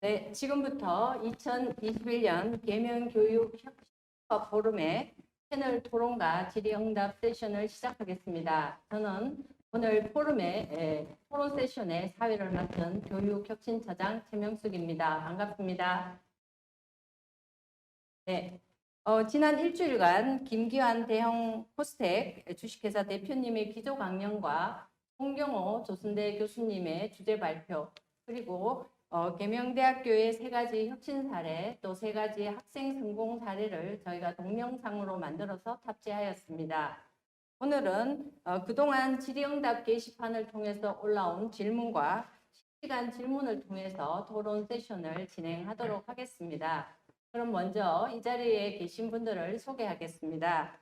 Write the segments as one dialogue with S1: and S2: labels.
S1: 네, 지금부터 2021년 계명교육혁신과 포럼의 패널 토론과 질의응답 세션을 시작하겠습니다. 저는 오늘 포럼의 토론 세션의 사회를 맡은 교육혁신처장 최명숙입니다. 반갑습니다. 네, 지난 일주일간 김기환 대형 코스텍 주식회사 대표님의 기조 강연과 송경호 조선대 교수님의 주제 발표, 그리고 계명대학교의 3가지 혁신 사례, 또 3가지 학생 성공 사례를 저희가 동영상으로 만들어서 탑재하였습니다. 오늘은 그동안 질의응답 게시판을 통해서 올라온 질문과 실시간 질문을 통해서 토론 세션을 진행하도록 하겠습니다. 그럼 먼저 이 자리에 계신 분들을 소개하겠습니다.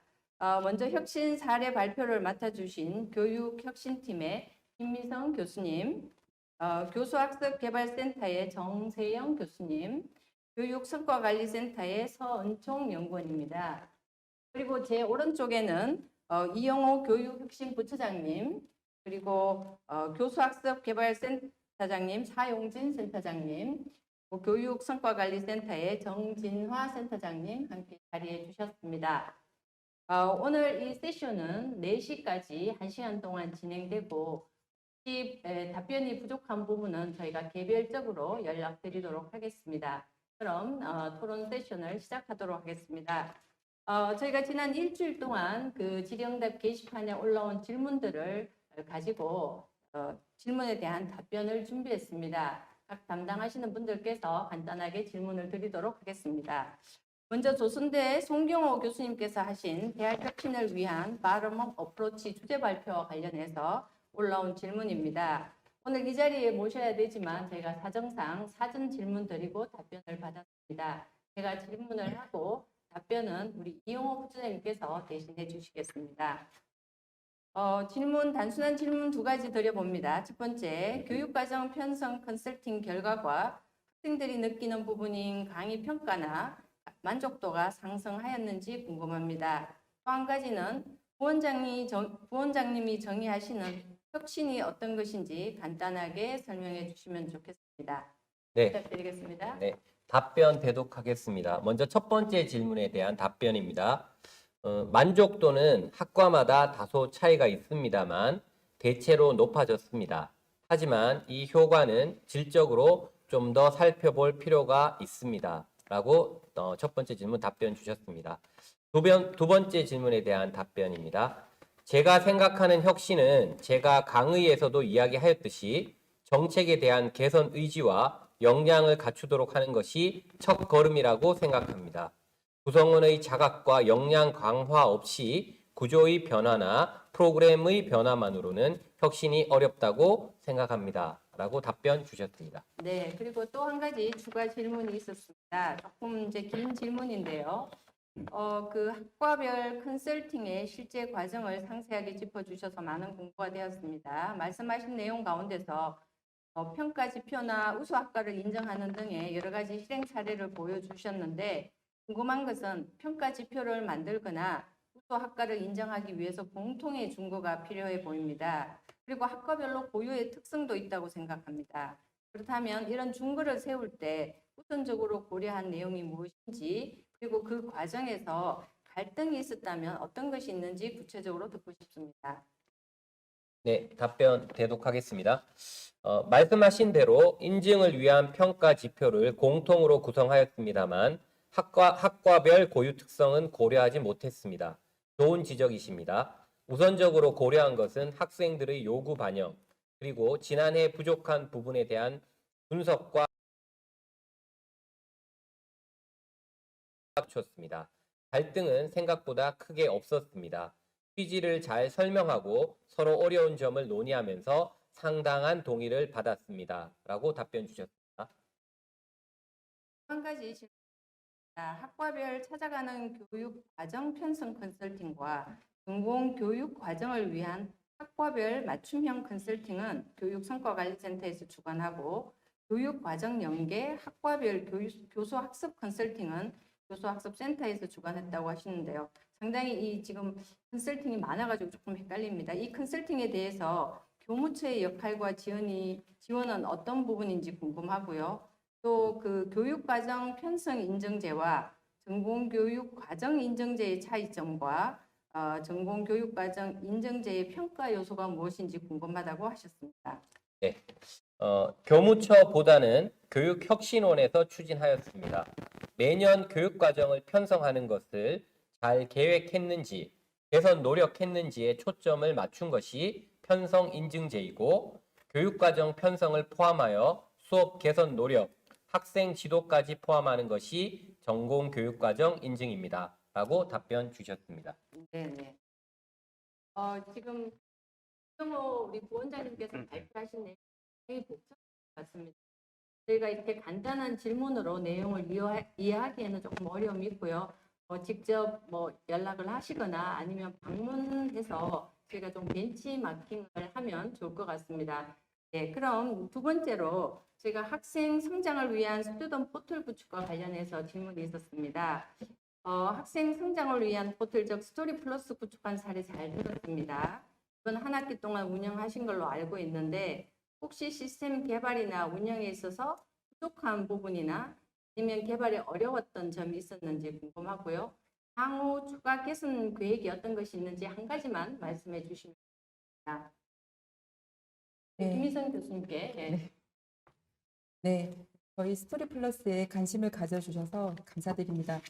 S1: 먼저 혁신 사례 발표를 맡아주신 교육혁신팀의 김미성 교수님, 교수학습개발센터의 정세영 교수님, 교육성과관리센터의 서은총 연구원입니다. 그리고 제 오른쪽에는 이영호 교육혁신부처장님, 그리고 교수학습개발센터장님 사용진 센터장님, 교육성과관리센터의 정진화 센터장님 함께 자리해 주셨습니다. 오늘 이 세션은 4시까지 1시간 동안 진행되고 답변이 부족한 부분은 저희가 개별적으로 연락드리도록 하겠습니다. 그럼 토론 세션을 시작하도록 하겠습니다. 저희가 지난 일주일 동안 그 질의응답 게시판에 올라온 질문들을 가지고 질문에 대한 답변을 준비했습니다. 각 담당하시는 분들께서 간단하게 질문을 드리도록 하겠습니다. 먼저 조선대 송경호 교수님께서 하신 대학 혁신을 위한 바텀업 어프로치 주제 발표와 관련해서 올라온 질문입니다. 오늘 이 자리에 모셔야 되지만 저희가 사정상 사전 질문 드리고 답변을 받았습니다. 제가 질문을 하고 답변은 우리 이용호 부처장님께서 대신해 주시겠습니다. 단순한 질문 2가지 드려봅니다. 첫 번째, 교육과정 편성 컨설팅 결과과 학생들이 느끼는 부분인 강의 평가나 만족도가 상승하였는지 궁금합니다. 또 한 가지는 부원장님이 정의하시는 혁신이 어떤 것인지 간단하게 설명해 주시면 좋겠습니다.
S2: 네.
S1: 부탁드리겠습니다.
S2: 네, 답변 대독하겠습니다. 먼저 첫 번째 질문에 대한 답변입니다. 만족도는 학과마다 다소 차이가 있습니다만 대체로 높아졌습니다. 하지만 이 효과는 질적으로 좀 더 살펴볼 필요가 있습니다. 라고 첫 번째 질문 답변 주셨습니다. 두 번째 질문에 대한 답변입니다. 제가 생각하는 혁신은 제가 강의에서도 이야기하였듯이 정책에 대한 개선 의지와 역량을 갖추도록 하는 것이 첫걸음이라고 생각합니다. 구성원의 자각과 역량 강화 없이 구조의 변화나 프로그램의 변화만으로는 혁신이 어렵다고 생각합니다. 라고 답변 주셨습니다.
S1: 네, 그리고 또 한 가지 추가 질문이 있었습니다. 조금 이제 긴 질문인데요. 그 학과별 컨설팅의 실제 과정을 상세하게 짚어주셔서 많은 공부가 되었습니다. 말씀하신 내용 가운데서 평가 지표나 우수 학과를 인정하는 등의 여러 가지 실행 사례를 보여주셨는데 궁금한 것은 평가 지표를 만들거나 우수 학과를 인정하기 위해서 공통의 준거가 필요해 보입니다. 그리고 학과별로 고유의 특성도 있다고 생각합니다. 그렇다면 이런 준거를 세울 때 우선적으로 고려한 내용이 무엇인지, 그리고 그 과정에서 갈등이 있었다면 어떤 것이 있는지 구체적으로 듣고 싶습니다.
S2: 네, 답변 대독하겠습니다. 말씀하신 대로 인증을 위한 평가 지표를 공통으로 구성하였습니다만 학과별 고유 특성은 고려하지 못했습니다. 좋은 지적이십니다. 우선적으로 고려한 것은 학생들의 요구 반영, 그리고 지난해 부족한 부분에 대한 분석과 맞췄습니다. 갈등은 생각보다 크게 없었습니다. 취지를 잘 설명하고 서로 어려운 점을 논의하면서 상당한 동의를 받았습니다. 라고 답변 주셨습니다.
S1: 한 가지 질문입니다. 학과별 찾아가는 교육 과정 편성 컨설팅과 전공 교육 과정을 위한 학과별 맞춤형 컨설팅은 교육성과관리센터에서 주관하고 교육과정 연계 학과별 교수 학습 컨설팅은 교수학습센터에서 주관했다고 하시는데요. 상당히 이 지금 컨설팅이 많아가지고 조금 헷갈립니다. 이 컨설팅에 대해서 교무처의 역할과 지원은 어떤 부분인지 궁금하고요. 또 그 교육과정 편성 인증제와 전공교육과정 인증제의 차이점과 전공교육과정 인증제의 평가 요소가 무엇인지 궁금하다고 하셨습니다.
S2: 네. 교무처보다는 교육혁신원에서 추진하였습니다. 매년 교육과정을 편성하는 것을 잘 계획했는지, 개선 노력했는지에 초점을 맞춘 것이 편성 인증제이고, 교육과정 편성을 포함하여 수업 개선 노력, 학생 지도까지 포함하는 것이 전공교육과정 인증입니다. 라고 답변 주셨습니다.
S1: 네네. 지금 김정호 우리 부원장님께서 발표하신 내용이 굉장히 복잡한 것 같습니다. 저희가 이렇게 간단한 질문으로 내용을 이해하기에는 조금 어려움이 있고요. 직접 연락을 하시거나 아니면 방문해서 저희가 좀 벤치마킹을 하면 좋을 것 같습니다. 네, 그럼 두 번째로 저희가 학생 성장을 위한 스튜던트 포털 구축과 관련해서 질문이 있었습니다. 학생 성장을 위한 포털 즉 스토리 플러스 구축한 사례 잘 들었습니다. 이번 한 학기 동안 운영하신 걸로 알고 있는데 혹시 시스템 개발이나 운영에 있어서 부족한 부분이나 아니면 개발이 어려웠던 점이 있었는지 궁금하고요. 향후 추가 개선 계획이 어떤 것이 있는지 한 가지만 말씀해 주시면 됩니다.
S3: 네.
S1: 김희선 교수님께.
S3: 네. 네, 저희 스토리 플러스에 관심을 가져주셔서 감사드립니다.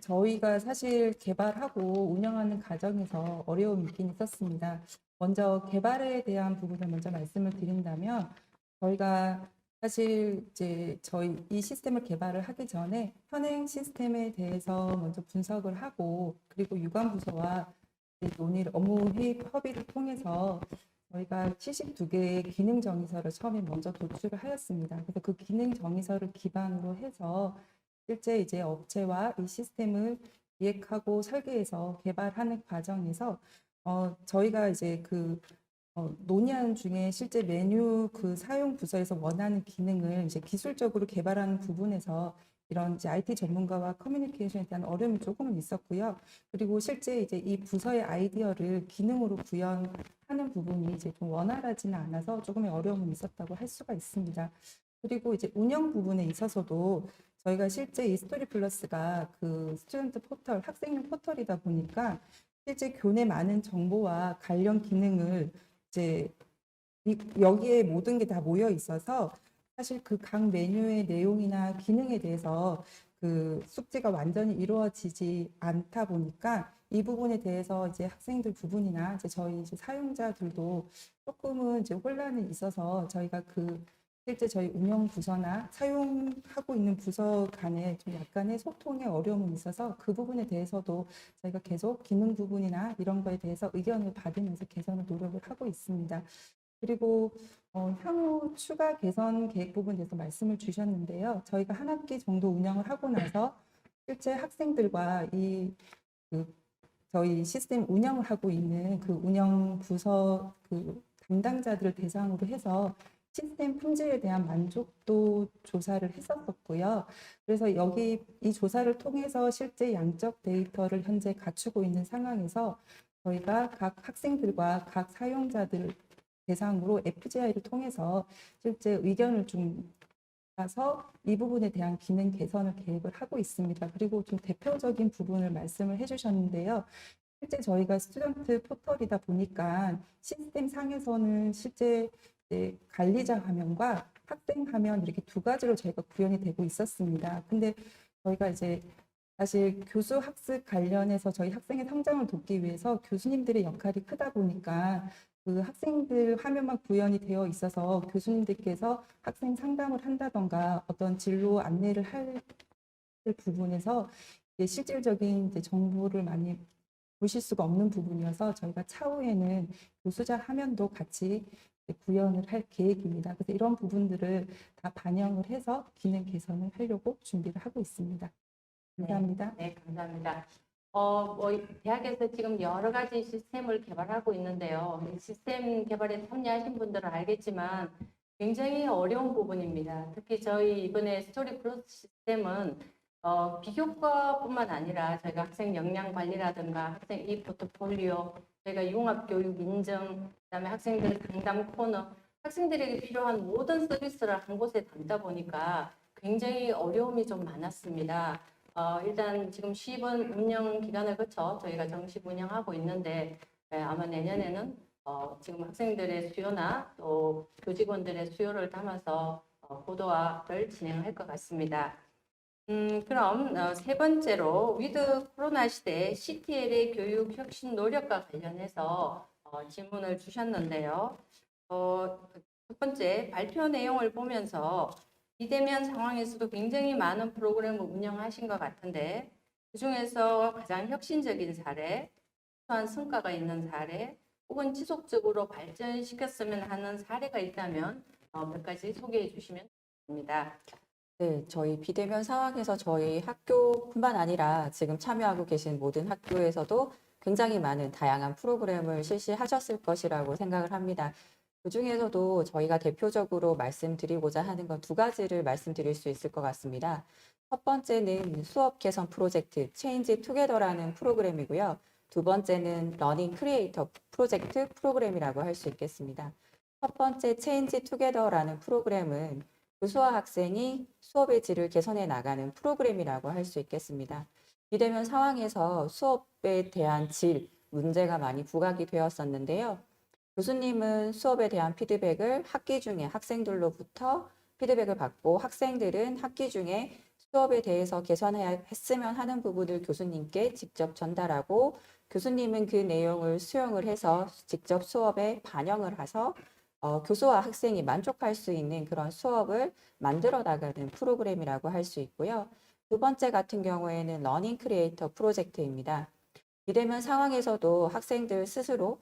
S3: 저희가 사실 개발하고 운영하는 과정에서 어려움이 있긴 있었습니다. 먼저 개발에 대한 부분을 먼저 말씀을 드린다면, 저희가 사실 이제 저희 이 시스템을 개발을 하기 전에 현행 시스템에 대해서 먼저 분석을 하고, 그리고 유관부서와 논의를, 업무 협의를 통해서 저희가 72개의 기능 정의서를 처음에 먼저 도출을 하였습니다. 그래서 그 기능 정의서를 기반으로 해서 실제 이제 업체와 이 시스템을 기획하고 설계해서 개발하는 과정에서 저희가 이제 논의하는 중에 실제 메뉴 사용 부서에서 원하는 기능을 이제 기술적으로 개발하는 부분에서 이런 이제 IT 전문가와 커뮤니케이션에 대한 어려움이 조금은 있었고요. 그리고 실제 이제 이 부서의 아이디어를 기능으로 구현하는 부분이 이제 좀 원활하지는 않아서 조금의 어려움은 있었다고 할 수가 있습니다. 그리고 이제 운영 부분에 있어서도 저희가 실제 이 스토리 플러스가 스튜던트 포털, 학생용 포털이다 보니까 실제 교내 많은 정보와 관련 기능을 이제 여기에 모든 게 다 모여 있어서 사실 각 메뉴의 내용이나 기능에 대해서 숙지가 완전히 이루어지지 않다 보니까 이 부분에 대해서 이제 학생들 부분이나 이제 저희 이제 사용자들도 조금은 이제 혼란이 있어서 저희가 실제 저희 운영 부서나 사용하고 있는 부서 간에 좀 약간의 소통에 어려움이 있어서 그 부분에 대해서도 저희가 계속 기능 부분이나 이런 거에 대해서 의견을 받으면서 개선을 노력을 하고 있습니다. 그리고 향후 추가 개선 계획 부분에 대해서 말씀을 주셨는데요. 저희가 한 학기 정도 운영을 하고 나서 실제 학생들과 저희 시스템 운영을 하고 있는 운영 부서 담당자들을 대상으로 해서 시스템 품질에 대한 만족도 조사를 했었고요. 그래서 이 조사를 통해서 실제 양적 데이터를 현재 갖추고 있는 상황에서 저희가 각 학생들과 각 사용자들 대상으로 FGI를 통해서 실제 의견을 좀 봐서 이 부분에 대한 기능 개선을 계획을 하고 있습니다. 그리고 좀 대표적인 부분을 말씀을 해주셨는데요. 실제 저희가 스튜던트 포털이다 보니까 시스템 상에서는 실제 관리자 화면과 학생 화면 이렇게 두 가지로 저희가 구현이 되고 있었습니다. 근데 저희가 이제 사실 교수 학습 관련해서 저희 학생의 성장을 돕기 위해서 교수님들의 역할이 크다 보니까 학생들 화면만 구현이 되어 있어서 교수님들께서 학생 상담을 한다던가 어떤 진로 안내를 할 부분에서 실질적인 이제 정보를 많이 보실 수가 없는 부분이어서 저희가 차후에는 교수자 화면도 같이 구현을 할 계획입니다. 그래서 이런 부분들을 다 반영을 해서 기능 개선을 하려고 준비를 하고 있습니다. 감사합니다.
S1: 네, 감사합니다. 대학에서 지금 여러 가지 시스템을 개발하고 있는데요. 이 시스템 개발에 참여하신 분들은 알겠지만 굉장히 어려운 부분입니다. 특히 저희 이번에 스토리 플러스 시스템은 비교과뿐만 아니라 저희가 학생 역량 관리라든가 학생 이 포트폴리오, 저희가 융합교육 인증, 그다음에 학생들 상담 코너, 학생들에게 필요한 모든 서비스를 한 곳에 담다 보니까 굉장히 어려움이 좀 많았습니다. 일단 지금 시범 운영 기간을 거쳐 저희가 정식 운영하고 있는데 아마 내년에는 지금 학생들의 수요나 또 교직원들의 수요를 담아서 고도화를 진행할 것 같습니다. 그럼 세 번째로 위드 코로나 시대 CTL의 교육 혁신 노력과 관련해서 질문을 주셨는데요. 첫 번째 발표 내용을 보면서 비대면 상황에서도 굉장히 많은 프로그램을 운영하신 것 같은데 그중에서 가장 혁신적인 사례, 또한 성과가 있는 사례, 혹은 지속적으로 발전시켰으면 하는 사례가 있다면 몇 가지 소개해 주시면 좋겠습니다.
S4: 네, 저희 비대면 상황에서 저희 학교뿐만 아니라 지금 참여하고 계신 모든 학교에서도 굉장히 많은 다양한 프로그램을 실시하셨을 것이라고 생각을 합니다. 그중에서도 저희가 대표적으로 말씀드리고자 하는 건 두 가지를 말씀드릴 수 있을 것 같습니다. 첫 번째는 수업 개선 프로젝트 체인지 투게더라는 프로그램이고요. 두 번째는 러닝 크리에이터 프로젝트 프로그램이라고 할 수 있겠습니다. 첫 번째 체인지 투게더라는 프로그램은 교수와 학생이 수업의 질을 개선해 나가는 프로그램이라고 할 수 있겠습니다. 비대면 상황에서 수업에 대한 질, 문제가 많이 부각이 되었었는데요. 교수님은 수업에 대한 피드백을 학기 중에 학생들로부터 피드백을 받고 학생들은 학기 중에 수업에 대해서 개선해야 했으면 하는 부분을 교수님께 직접 전달하고 교수님은 그 내용을 수용을 해서 직접 수업에 반영을 해서 교수와 학생이 만족할 수 있는 그런 수업을 만들어 나가는 프로그램이라고 할 수 있고요. 두 번째 같은 경우에는 러닝 크리에이터 프로젝트입니다. 비대면 상황에서도 학생들 스스로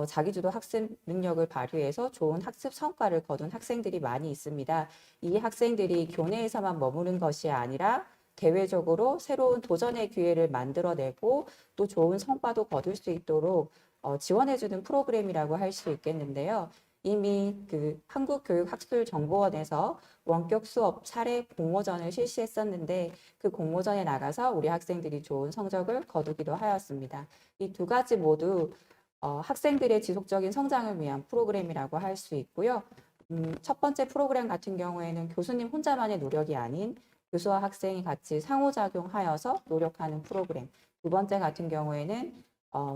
S4: 자기주도 학습 능력을 발휘해서 좋은 학습 성과를 거둔 학생들이 많이 있습니다. 이 학생들이 교내에서만 머무는 것이 아니라 대외적으로 새로운 도전의 기회를 만들어내고 또 좋은 성과도 거둘 수 있도록 지원해주는 프로그램이라고 할 수 있겠는데요. 이미 그 한국교육학술정보원에서 원격 수업 사례 공모전을 실시했었는데 그 공모전에 나가서 우리 학생들이 좋은 성적을 거두기도 하였습니다. 이 두 가지 모두 학생들의 지속적인 성장을 위한 프로그램이라고 할 수 있고요. 첫 번째 프로그램 같은 경우에는 교수님 혼자만의 노력이 아닌 교수와 학생이 같이 상호작용하여서 노력하는 프로그램. 두 번째 같은 경우에는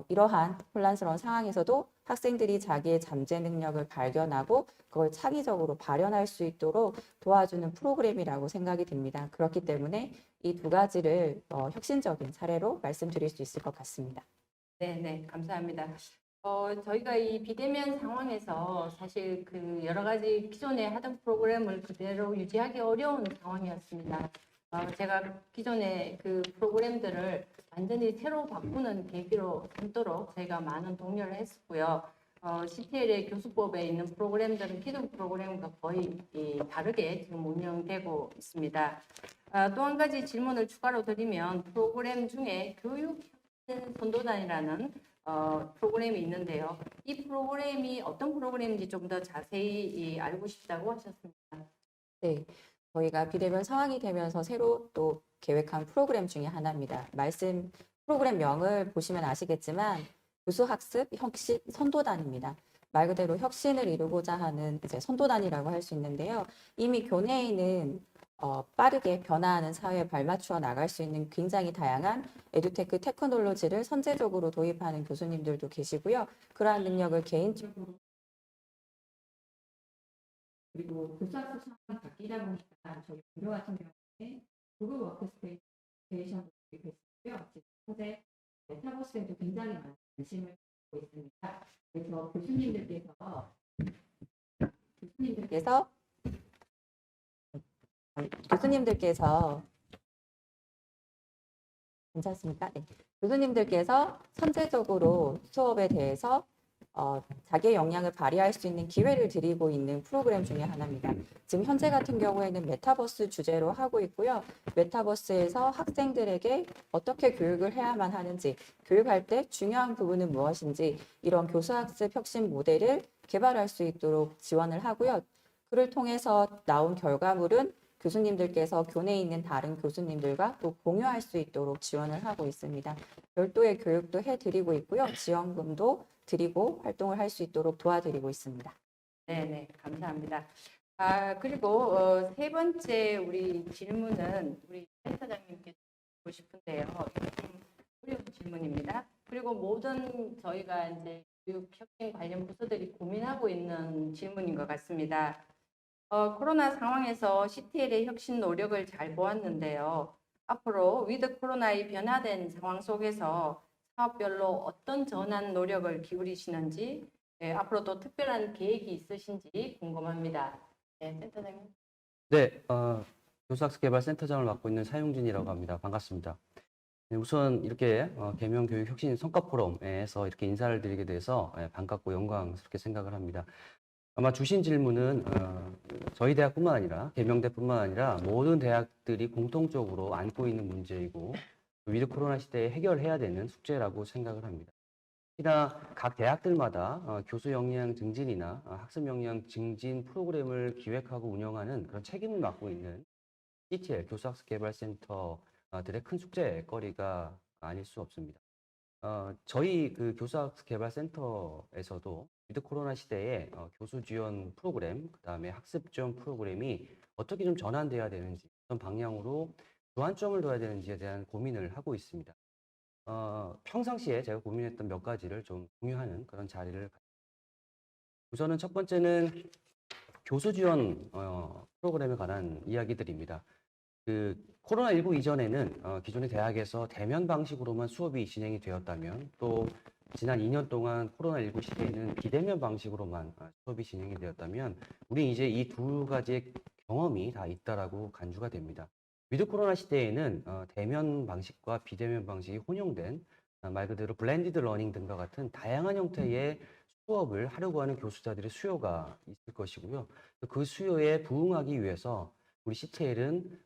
S4: 이러한 혼란스러운 상황에서도 학생들이 자기의 잠재 능력을 발견하고 그걸 창의적으로 발현할 수 있도록 도와주는 프로그램이라고 생각이 듭니다. 그렇기 때문에 이 두 가지를 혁신적인 사례로 말씀드릴 수 있을 것 같습니다.
S1: 네, 감사합니다. 저희가 이 비대면 상황에서 사실 그 여러 가지 기존에 하던 프로그램을 그대로 유지하기 어려운 상황이었습니다. 제가 기존의 그 프로그램들을 완전히 새로 바꾸는 계기로 삼도록 저희가 많은 독려를 했었고요. CTL의 교수법에 있는 프로그램들은 기존 프로그램과 거의 다르게 지금 운영되고 있습니다. 또 한 가지 질문을 추가로 드리면 프로그램 중에 교육 선도단이라는 프로그램이 있는데요. 이 프로그램이 어떤 프로그램인지 좀 더 자세히 알고 싶다고 하셨습니다.
S4: 네, 저희가 비대면 상황이 되면서 새로 또 계획한 프로그램 중에 하나입니다. 프로그램명을 보시면 아시겠지만 교수학습 혁신 선도단입니다. 말 그대로 혁신을 이루고자 하는 이제 선도단이라고 할 수 있는데요. 이미 교내에는 빠르게 변화하는 사회에 발맞추어 나갈 수 있는 굉장히 다양한 에듀테크 테크놀로지를 선제적으로 도입하는 교수님들도 계시고요. 그러한 능력을 개인적으로 그리고 교수학습 상황이 바뀌다 보니까 저희 무료 같은 경우에 구글 워크스테이션도 도입했고요. 지금 현재 메타버스에도 굉장히 많은 관심을 갖고 있습니다. 그래서 교수님들께서 괜찮습니까? 네. 교수님들께서 선제적으로 수업에 대해서 자기의 역량을 발휘할 수 있는 기회를 드리고 있는 프로그램 중에 하나입니다. 지금 현재 같은 경우에는 메타버스 주제로 하고 있고요. 메타버스에서 학생들에게 어떻게 교육을 해야만 하는지, 교육할 때 중요한 부분은 무엇인지 이런 교수학습 혁신 모델을 개발할 수 있도록 지원을 하고요. 그를 통해서 나온 결과물은 교수님들께서 교내에 있는 다른 교수님들과 또 공유할 수 있도록 지원을 하고 있습니다. 별도의 교육도 해드리고 있고요. 지원금도 드리고 활동을 할 수 있도록 도와드리고 있습니다.
S1: 네네, 감사합니다. 그리고 세 번째 우리 질문은 우리 센터장님께 드리고 싶은데요. 이거 좀 어려운 질문입니다. 그리고 모든 저희가 이제 교육 혁신 관련 부서들이 고민하고 있는 질문인 것 같습니다. 코로나 상황에서 CTL의 혁신 노력을 잘 보았는데요. 앞으로 위드 코로나의 변화된 상황 속에서 사업별로 어떤 전환 노력을 기울이시는지, 앞으로도 특별한 계획이 있으신지 궁금합니다. 네, 센터장님.
S5: 네, 교수학습개발센터장을 맡고 있는 사용진이라고 합니다. 반갑습니다. 네, 우선 이렇게 계명교육혁신 성과포럼에서 이렇게 인사를 드리게 돼서 반갑고 영광스럽게 생각을 합니다. 아마 주신 질문은 저희 대학뿐만 아니라 계명대뿐만 아니라 모든 대학들이 공통적으로 안고 있는 문제이고 위드 코로나 시대에 해결해야 되는 숙제라고 생각을 합니다. 특히나 각 대학들마다 교수 역량 증진이나 학습 역량 증진 프로그램을 기획하고 운영하는 그런 책임을 맡고 있는 CTL 교수학습개발센터들의 큰 숙제거리가 아닐 수 없습니다. 저희 그 교수학습개발센터에서도 위드 코로나 시대에 교수 지원 프로그램, 그다음에 학습 지원 프로그램이 어떻게 좀 전환돼야 되는지, 어떤 방향으로 주안점을 둬야 되는지에 대한 고민을 하고 있습니다. 평상시에 제가 고민했던 몇 가지를 좀 공유하는 그런 자리를 우선은 첫 번째는 교수 지원 프로그램에 관한 이야기들입니다. 그 코로나19 이전에는 기존의 대학에서 대면 방식으로만 수업이 진행이 되었다면 또 지난 2년 동안 코로나19 시대에는 비대면 방식으로만 수업이 진행이 되었다면 우리 이제 이 두 가지의 경험이 다 있다라고 간주가 됩니다. 위드 코로나 시대에는 대면 방식과 비대면 방식이 혼용된 말 그대로 블렌디드 러닝 등과 같은 다양한 형태의 수업을 하려고 하는 교수자들의 수요가 있을 것이고요. 그 수요에 부응하기 위해서 우리 CTL은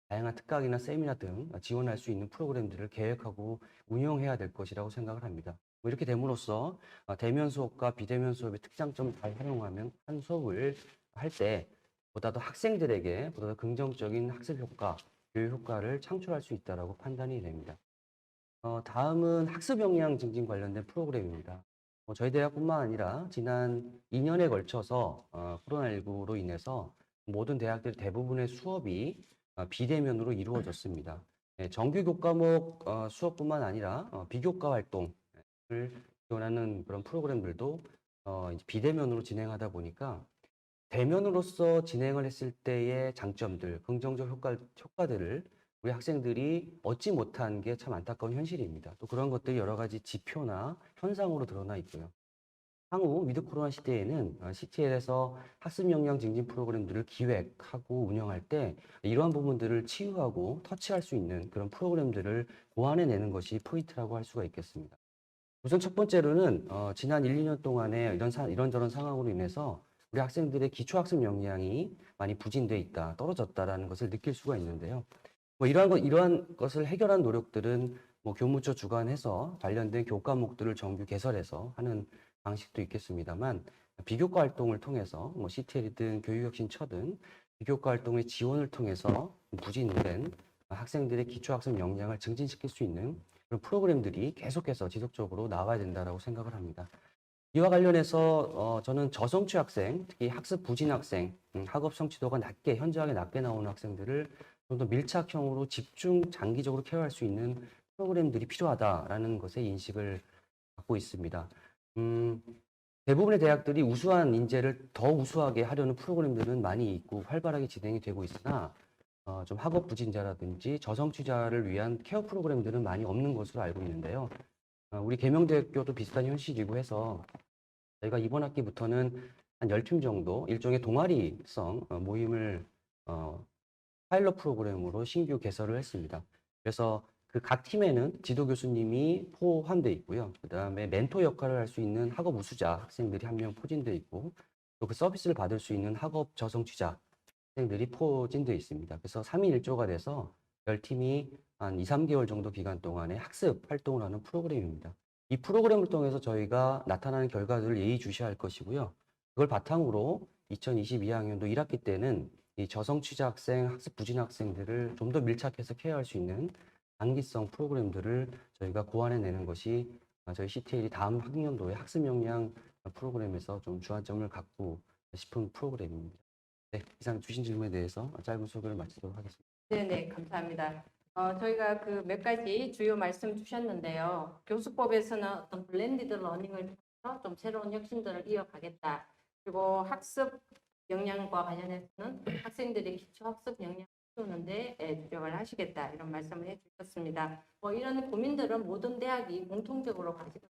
S5: 다양한 특강이나 세미나 등 지원할 수 있는 프로그램들을 계획하고 운영해야 될 것이라고 생각을 합니다. 이렇게 됨으로써 대면 수업과 비대면 수업의 특장점을 잘 활용하면 한 수업을 할 때 보다 더 학생들에게 보다 더 긍정적인 학습 효과, 교육 효과를 창출할 수 있다고 판단이 됩니다. 다음은 학습 역량 증진 관련된 프로그램입니다. 저희 대학뿐만 아니라 지난 2년에 걸쳐서 코로나19로 인해서 모든 대학들 대부분의 수업이 비대면으로 이루어졌습니다. 네, 정규 교과목 수업뿐만 아니라 비교과 활동을 지원하는 그런 프로그램들도 이제 비대면으로 진행하다 보니까 대면으로서 진행을 했을 때의 장점들, 긍정적 효과들을 우리 학생들이 얻지 못한 게 참 안타까운 현실입니다. 또 그런 것들이 여러 가지 지표나 현상으로 드러나 있고요. 향후 위드 코로나 시대에는 CTL에서 학습 역량 증진 프로그램들을 기획하고 운영할 때 이러한 부분들을 치유하고 터치할 수 있는 그런 프로그램들을 고안해내는 것이 포인트라고 할 수가 있겠습니다. 우선 첫 번째로는 지난 1, 2년 동안에 이런저런 상황으로 인해서 우리 학생들의 기초학습 역량이 많이 부진돼 있다, 떨어졌다라는 것을 느낄 수가 있는데요. 이러한 것을 해결한 노력들은 교무처 주관해서 관련된 교과목들을 정규 개설해서 하는 방식도 있겠습니다만 비교과 활동을 통해서 CTL이든 교육혁신처든 비교과 활동의 지원을 통해서 부진된 학생들의 기초학습 역량을 증진시킬 수 있는 그런 프로그램들이 계속해서 지속적으로 나와야 된다고 생각을 합니다. 이와 관련해서 저는 저성취 학생, 특히 학습 부진 학생, 학업 성취도가 현저하게 낮게 나오는 학생들을 좀 더 밀착형으로 집중 장기적으로 케어할 수 있는 프로그램들이 필요하다라는 것에 인식을 갖고 있습니다. 대부분의 대학들이 우수한 인재를 더 우수하게 하려는 프로그램들은 많이 있고 활발하게 진행이 되고 있으나 좀 학업 부진자라든지 저성취자를 위한 케어 프로그램들은 많이 없는 것으로 알고 있는데요. 우리 계명대학교도 비슷한 현실이고 해서 저희가 이번 학기부터는 한 10팀 정도 일종의 동아리성 모임을 파일럿 프로그램으로 신규 개설을 했습니다. 그래서 그 각 팀에는 지도 교수님이 포함되어 있고요. 그 다음에 멘토 역할을 할 수 있는 학업 우수자 학생들이 한 명 포진되어 있고 또 그 서비스를 받을 수 있는 학업 저성취자 학생들이 포진되어 있습니다. 그래서 3인 1조가 돼서 10팀이 한 2, 3개월 정도 기간 동안에 학습 활동을 하는 프로그램입니다. 이 프로그램을 통해서 저희가 나타나는 결과들을 예의주시할 것이고요. 그걸 바탕으로 2022학년도 1학기 때는 이 저성취자 학생, 학습 부진 학생들을 좀 더 밀착해서 케어할 수 있는 단기성 프로그램들을 저희가 고안해내는 것이 저희 CTL이 다음 학년도에 학습 역량 프로그램에서 좀 주안점을 갖고 싶은 프로그램입니다. 네, 이상 주신 질문에 대해서 짧은 소개를 마치도록 하겠습니다.
S1: 네네, 감사합니다. 저희가 그 몇 가지 주요 말씀 주셨는데요. 교수법에서는 어떤 블렌디드 러닝을 통해서 좀 새로운 혁신들을 이어가겠다. 그리고 학습 역량과 관련해서는 학생들의 기초 학습 역량을 키우는데 주력을 하시겠다. 이런 말씀을 해주셨습니다. 이런 고민들은 모든 대학이 공통적으로 가지고 있는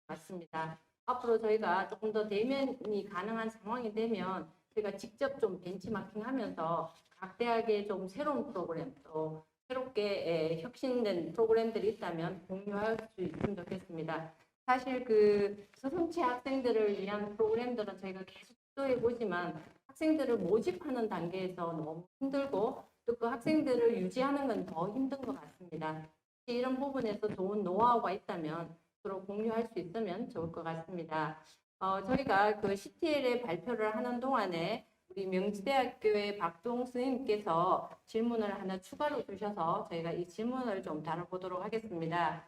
S1: 것 같습니다. 앞으로 저희가 조금 더 대면이 가능한 상황이 되면 저희가 직접 좀 벤치마킹하면서 각 대학의 좀 새로운 프로그램 또 새롭게 혁신된 프로그램들이 있다면 공유할 수 있으면 좋겠습니다. 사실 그 서성체 학생들을 위한 프로그램들은 저희가 계속 시도해 보지만 학생들을 모집하는 단계에서 너무 힘들고 또 그 학생들을 유지하는 건 더 힘든 것 같습니다. 이런 부분에서 좋은 노하우가 있다면 서로 공유할 수 있으면 좋을 것 같습니다. 저희가 그 CTL에 발표를 하는 동안에 우리 명지대학교의 박동 선생님께서 질문을 하나 추가로 주셔서 저희가 이 질문을 좀 다뤄보도록 하겠습니다.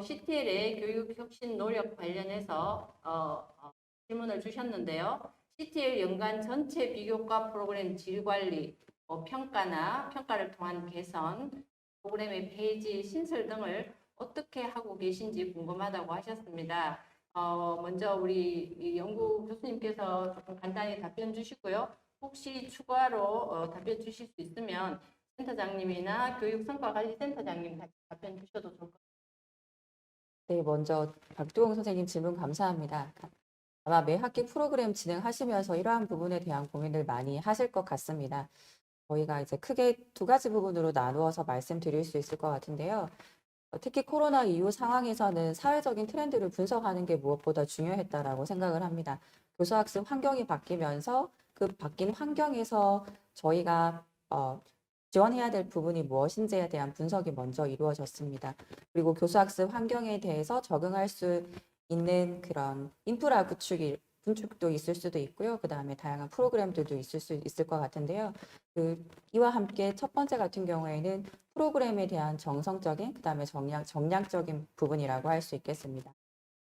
S1: CTL의 교육혁신 노력 관련해서 질문을 주셨는데요. CTL 연간 전체 비교과 프로그램 질관리, 평가나 평가를 통한 개선, 프로그램의 폐지, 신설 등을 어떻게 하고 계신지 궁금하다고 하셨습니다. 먼저 우리 이 연구 교수님께서 조금 간단히 답변 주시고요. 혹시 추가로 답변 주실 수 있으면 센터장님이나 교육성과관리센터장님 같이 답변 주셔도 좋을 것 같습니다.
S4: 네, 먼저 박두홍 선생님 질문 감사합니다. 아마 매 학기 프로그램 진행하시면서 이러한 부분에 대한 고민을 많이 하실 것 같습니다. 저희가 이제 크게 두 가지 부분으로 나누어서 말씀드릴 수 있을 것 같은데요. 특히 코로나 이후 상황에서는 사회적인 트렌드를 분석하는 게 무엇보다 중요했다라고 생각을 합니다. 교수학습 환경이 바뀌면서 그 바뀐 환경에서 저희가 지원해야 될 부분이 무엇인지에 대한 분석이 먼저 이루어졌습니다. 그리고 교수학습 환경에 대해서 적응할 수 있는 그런 인프라 구축도 있을 수도 있고요. 그 다음에 다양한 프로그램들도 있을 것 같은데요. 이와 함께 첫 번째 같은 경우에는 프로그램에 대한 정성적인, 그 다음에 정량적인 부분이라고 할 수 있겠습니다.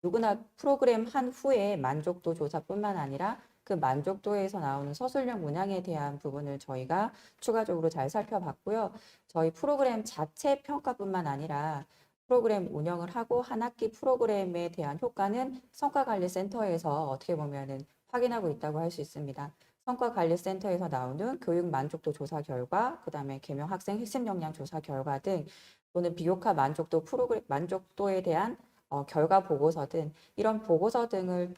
S4: 누구나 프로그램 한 후에 만족도 조사뿐만 아니라 그 만족도에서 나오는 서술형 문항에 대한 부분을 저희가 추가적으로 잘 살펴봤고요. 저희 프로그램 자체 평가뿐만 아니라 프로그램 운영을 하고 한 학기 프로그램에 대한 효과는 성과관리센터에서 어떻게 보면은 확인하고 있다고 할 수 있습니다. 성과관리센터에서 나오는 교육 만족도 조사 결과, 그 다음에 개명 학생 핵심 역량 조사 결과 등 또는 비교과 만족도에 대한 결과 보고서 등 이런 보고서 등을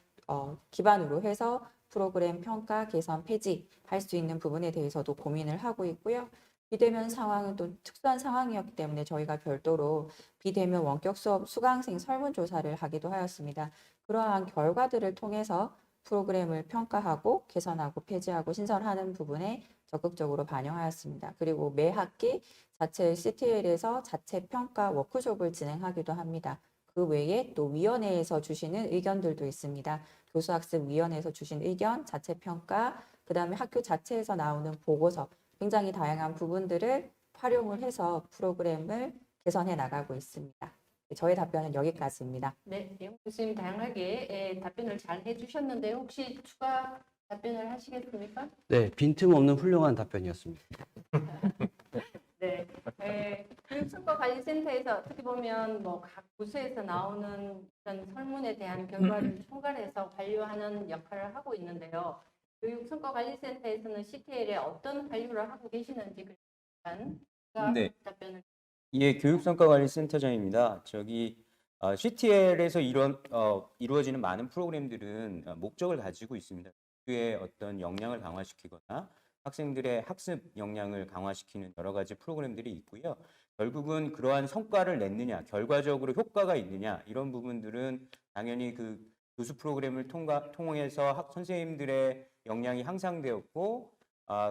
S4: 기반으로 해서 프로그램 평가, 개선, 폐지할 수 있는 부분에 대해서도 고민을 하고 있고요. 비대면 상황은 또 특수한 상황이었기 때문에 저희가 별도로 비대면 원격 수업 수강생 설문조사를 하기도 하였습니다. 그러한 결과들을 통해서 프로그램을 평가하고 개선하고 폐지하고 신설하는 부분에 적극적으로 반영하였습니다. 그리고 매 학기 자체 CTL에서 자체 평가 워크숍을 진행하기도 합니다. 그 외에 또 위원회에서 주시는 의견들도 있습니다. 교수학습위원회에서 주신 의견, 자체 평가, 그 다음에 학교 자체에서 나오는 보고서, 굉장히 다양한 부분들을 활용을 해서 프로그램을 개선해 나가고 있습니다. 저의 답변은 여기까지입니다.
S1: 네, 영 교수님 다양하게 답변을 잘 해주셨는데 혹시 추가 답변을 하시겠습니까?
S5: 네, 빈틈없는 훌륭한 답변이었습니다.
S1: 네, 교육성과관리센터에서 어떻게 보면 뭐 각 부서에서 나오는 이런 설문에 대한 결과를 총괄해서 관리하는 역할을 하고 있는데요. 교육성과관리센터에서는 CTL에 어떤 관리를 하고 계시는지 잠깐
S6: 네.
S1: 답변을.
S6: 예, 교육성과관리센터장입니다. CTL에서 이루어지는 많은 프로그램들은 목적을 가지고 있습니다. 학교의 어떤 역량을 강화시키거나 학생들의 학습 역량을 강화시키는 여러 가지 프로그램들이 있고요. 결국은 그러한 성과를 냈느냐, 결과적으로 효과가 있느냐, 이런 부분들은 당연히 그 교수 프로그램을 통해서 선생님들의 역량이 향상되었고,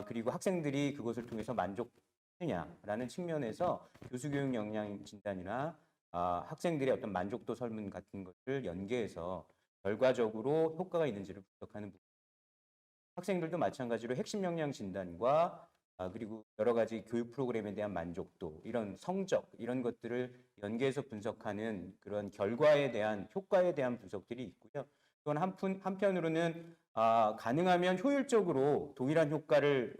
S6: 그리고 학생들이 그것을 통해서 만족하느냐라는 측면에서 교수교육 역량 진단이나 학생들의 어떤 만족도 설문 같은 것을 연계해서 결과적으로 효과가 있는지를 분석하는 부분. 학생들도 마찬가지로 핵심 역량 진단과 그리고 여러 가지 교육 프로그램에 대한 만족도, 이런 성적, 이런 것들을 연계해서 분석하는 그런 결과에 대한 효과에 대한 분석들이 있고요. 또한 한편으로는 가능하면 효율적으로 동일한 효과를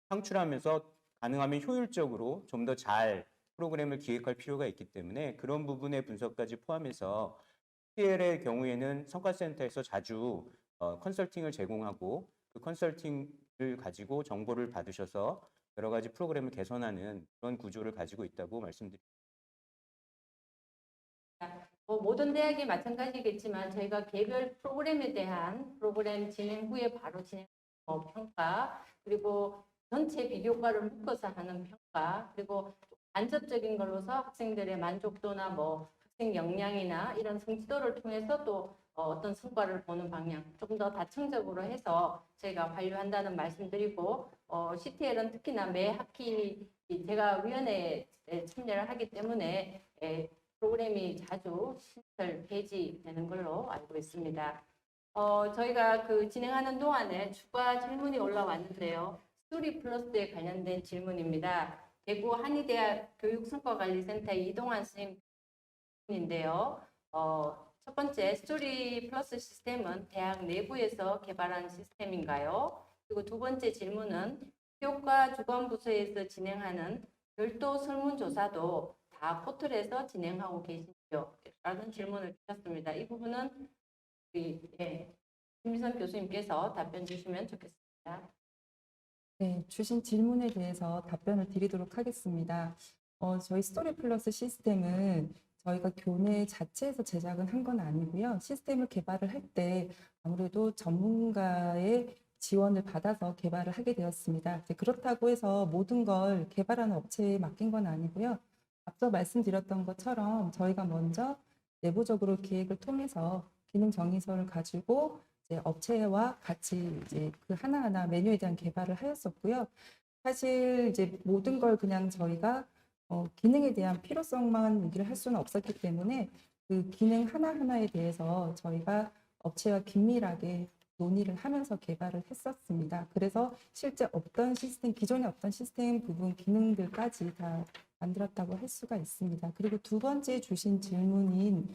S6: 창출하면서 가능하면 효율적으로 좀 더 잘 프로그램을 기획할 필요가 있기 때문에 그런 부분의 분석까지 포함해서 CTL의 경우에는 성과센터에서 자주 컨설팅을 제공하고 그 컨설팅을 가지고 정보를 받으셔서 여러 가지 프로그램을 개선하는 그런 구조를 가지고 있다고 말씀드립니다.
S1: 모든 대학이 마찬가지겠지만 저희가 개별 프로그램에 대한 프로그램 진행 후에 바로 진행 평가, 그리고 전체 비교과를 묶어서 하는 평가, 그리고 간접적인 걸로서 학생들의 만족도나 학생 역량이나 이런 성취도를 통해서 또 어떤 성과를 보는 방향 좀 더 다층적으로 해서 저희가 완료한다는 말씀드리고, CTL은 특히나 매 학기 제가 위원회에 참여를 하기 때문에 프로그램이 자주 신설 폐지되는 걸로 알고 있습니다. 저희가 그 진행하는 동안에 추가 질문이 올라왔는데요. 스토리 플러스에 관련된 질문입니다. 대구 한의대학 교육성과관리센터의 이동환 선생님인데요. 첫 번째, 스토리 플러스 시스템은 대학 내부에서 개발한 시스템인가요? 그리고 두 번째 질문은 교과 주관부서에서 진행하는 별도 설문조사도 다 포털에서 진행하고 계시죠? 라는 질문을 주셨습니다. 이 부분은 김미선 교수님께서 답변 주시면 좋겠습니다.
S3: 네, 주신 질문에 대해서 답변을 드리도록 하겠습니다. 저희 스토리 플러스 시스템은 저희가 교내 자체에서 제작은 한 건 아니고요. 시스템을 개발을 할 때 아무래도 전문가의 지원을 받아서 개발을 하게 되었습니다. 이제 그렇다고 해서 모든 걸 개발하는 업체에 맡긴 건 아니고요. 앞서 말씀드렸던 것처럼 저희가 먼저 내부적으로 기획을 통해서 기능 정의서를 가지고 이제 업체와 같이 이제 그 하나하나 메뉴에 대한 개발을 하였었고요. 사실 이제 모든 걸 그냥 저희가 기능에 대한 필요성만 얘기를 할 수는 없었기 때문에 그 기능 하나하나에 대해서 저희가 업체와 긴밀하게 논의를 하면서 개발을 했었습니다. 그래서 실제 없던 시스템, 기존에 없던 시스템 부분 기능들까지 다 만들었다고 할 수가 있습니다. 그리고 두 번째 주신 질문인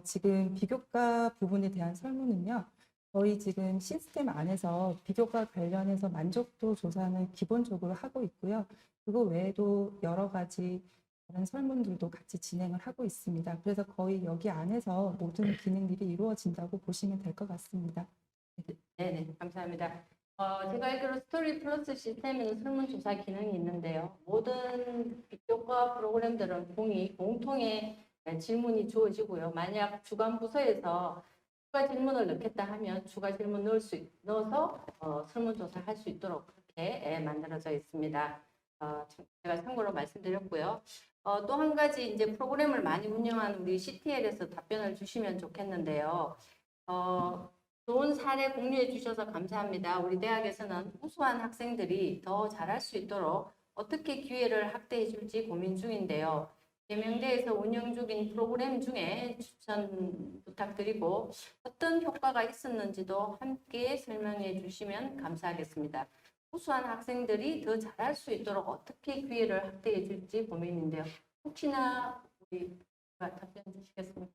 S3: 지금 비교과 부분에 대한 설문은요. 저희 지금 시스템 안에서 비교과 관련해서 만족도 조사는 기본적으로 하고 있고요. 그거 외에도 여러 가지 다른 설문들도 같이 진행을 하고 있습니다. 그래서 거의 여기 안에서 모든 기능들이 이루어진다고 보시면 될 것 같습니다.
S1: 네, 감사합니다. 제가 알기로 스토리 플러스 시스템에는 설문조사 기능이 있는데요. 모든 비교과 프로그램들은 공통의 질문이 주어지고요. 만약 주관 부서에서 추가 질문을 넣겠다 하면 추가 질문 넣어서 설문조사를 할 수 있도록 그렇게 만들어져 있습니다. 제가 참고로 말씀드렸고요. 또 한 가지 이제 프로그램을 많이 운영하는 우리 CTL에서 답변을 주시면 좋겠는데요. 좋은 사례 공유해 주셔서 감사합니다. 우리 대학에서는 우수한 학생들이 더 잘할 수 있도록 어떻게 기회를 확대해 줄지 고민 중인데요. 계명대에서 운영 중인 프로그램 중에 추천 부탁드리고 어떤 효과가 있었는지도 함께 설명해 주시면 감사하겠습니다. 우수한 학생들이 더 잘할 수 있도록 어떻게 기회를 확대해 줄지 고민인데요. 혹시나 우리 답변 주시겠습니까?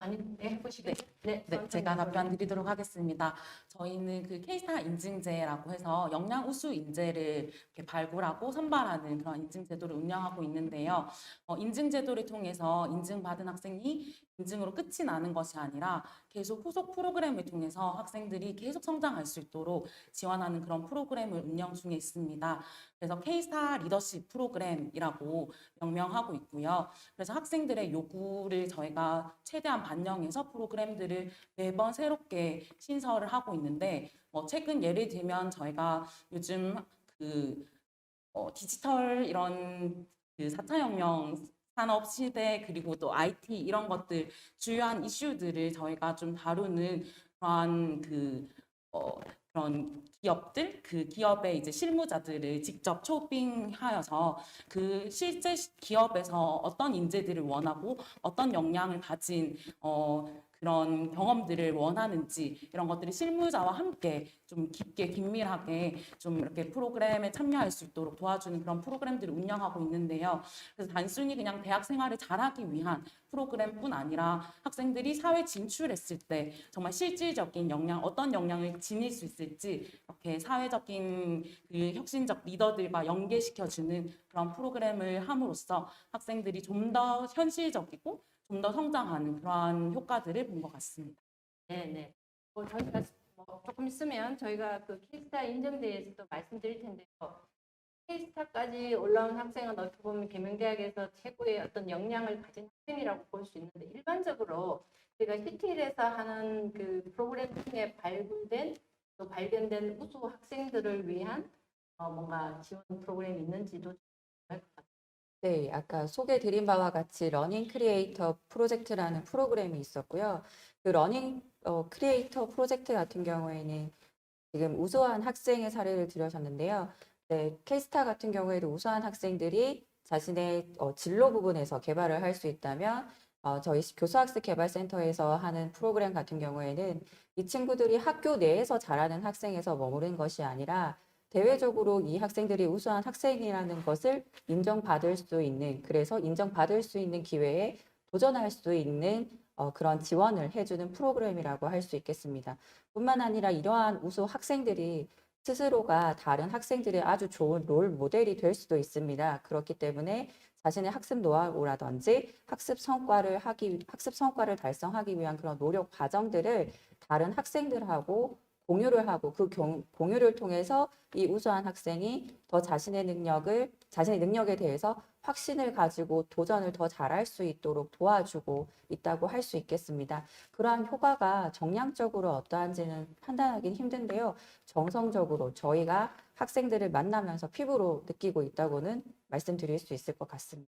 S1: 아니, 네, 해보시겠어요? 네,
S7: 제가 답변 드리도록 하겠습니다. 저희는 그 K스타 인증제라고 해서 역량 우수 인재를 이렇게 발굴하고 선발하는 그런 인증제도를 운영하고 있는데요. 인증제도를 통해서 인증받은 학생이 인증으로 끝이 나는 것이 아니라 계속 후속 프로그램을 통해서 학생들이 계속 성장할 수 있도록 지원하는 그런 프로그램을 운영 중에 있습니다. 그래서 K스타 리더십 프로그램이라고 명명하고 있고요. 그래서 학생들의 요구를 저희가 최대한 반영해서 프로그램들을 매번 새롭게 신설을 하고 있는데, 최근 예를 들면 저희가 요즘 디지털 이런 4차 혁명 산업 시대 그리고 또 IT 이런 것들 주요한 이슈들을 저희가 좀 다루는 그런 그런 기업들, 그 기업의 이제 실무자들을 직접 초빙하여서 그 실제 기업에서 어떤 인재들을 원하고 어떤 역량을 가진 그런 경험들을 원하는지 이런 것들이 실무자와 함께 좀 깊게 긴밀하게 좀 이렇게 프로그램에 참여할 수 있도록 도와주는 그런 프로그램들을 운영하고 있는데요. 그래서 단순히 그냥 대학 생활을 잘하기 위한 프로그램뿐 아니라 학생들이 사회 진출했을 때 정말 실질적인 역량, 어떤 역량을 지닐 수 있을지 이렇게 사회적인 그 혁신적 리더들과 연계시켜주는 그런 프로그램을 함으로써 학생들이 좀 더 현실적이고 좀 더 성장하는 그러한 효과들을 본 것 같습니다.
S1: 네네. 저희가 조금 있으면 저희가 그 K스타 인정대회에서도 말씀드릴 텐데요. K스타까지 올라온 학생은 어떻게 보면 계명대학에서 최고의 어떤 역량을 가진 학생이라고 볼 수 있는데 일반적으로 저희가 CTL에서 하는 그 프로그램 중에 또 발견된 우수 학생들을 위한 뭔가 지원 프로그램이 있는지도 알 것 같아요.
S4: 네, 아까 소개드린 바와 같이 러닝 크리에이터 프로젝트라는 프로그램이 있었고요. 그 러닝 크리에이터 프로젝트 같은 경우에는 지금 우수한 학생의 사례를 들으셨는데요. 네, K스타 같은 경우에도 우수한 학생들이 자신의 진로 부분에서 개발을 할 수 있다면 저희 교수학습 개발센터에서 하는 프로그램 같은 경우에는 이 친구들이 학교 내에서 잘하는 학생에서 머무른 것이 아니라 대외적으로 이 학생들이 우수한 학생이라는 것을 인정받을 수 있는, 그래서 인정받을 수 있는 기회에 도전할 수 있는 그런 지원을 해주는 프로그램이라고 할 수 있겠습니다. 뿐만 아니라 이러한 우수 학생들이 스스로가 다른 학생들의 아주 좋은 롤 모델이 될 수도 있습니다. 그렇기 때문에 자신의 학습 노하우라든지 학습 성과를 달성하기 위한 그런 노력 과정들을 다른 학생들하고 공유를 하고 그 공유를 통해서 이 우수한 학생이 더 자신의 능력에 대해서 확신을 가지고 도전을 더 잘할 수 있도록 도와주고 있다고 할 수 있겠습니다. 그러한 효과가 정량적으로 어떠한지는 판단하기는 힘든데요. 정성적으로 저희가 학생들을 만나면서 피부로 느끼고 있다고는 말씀드릴 수 있을 것 같습니다.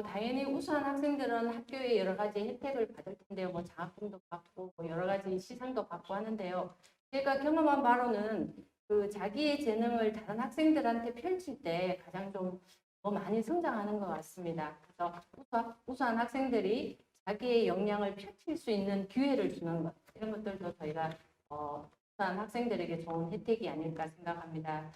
S1: 당연히 우수한 학생들은 학교에 여러 가지 혜택을 받을 텐데요. 장학금도 받고 여러 가지 시상도 받고 하는데요. 제가 경험한 바로는 그 자기의 재능을 다른 학생들한테 펼칠 때 가장 좀 더 많이 성장하는 것 같습니다. 그래서 우수한 학생들이 자기의 역량을 펼칠 수 있는 기회를 주는 것, 이런 것들도 저희가 우수한 학생들에게 좋은 혜택이 아닐까 생각합니다.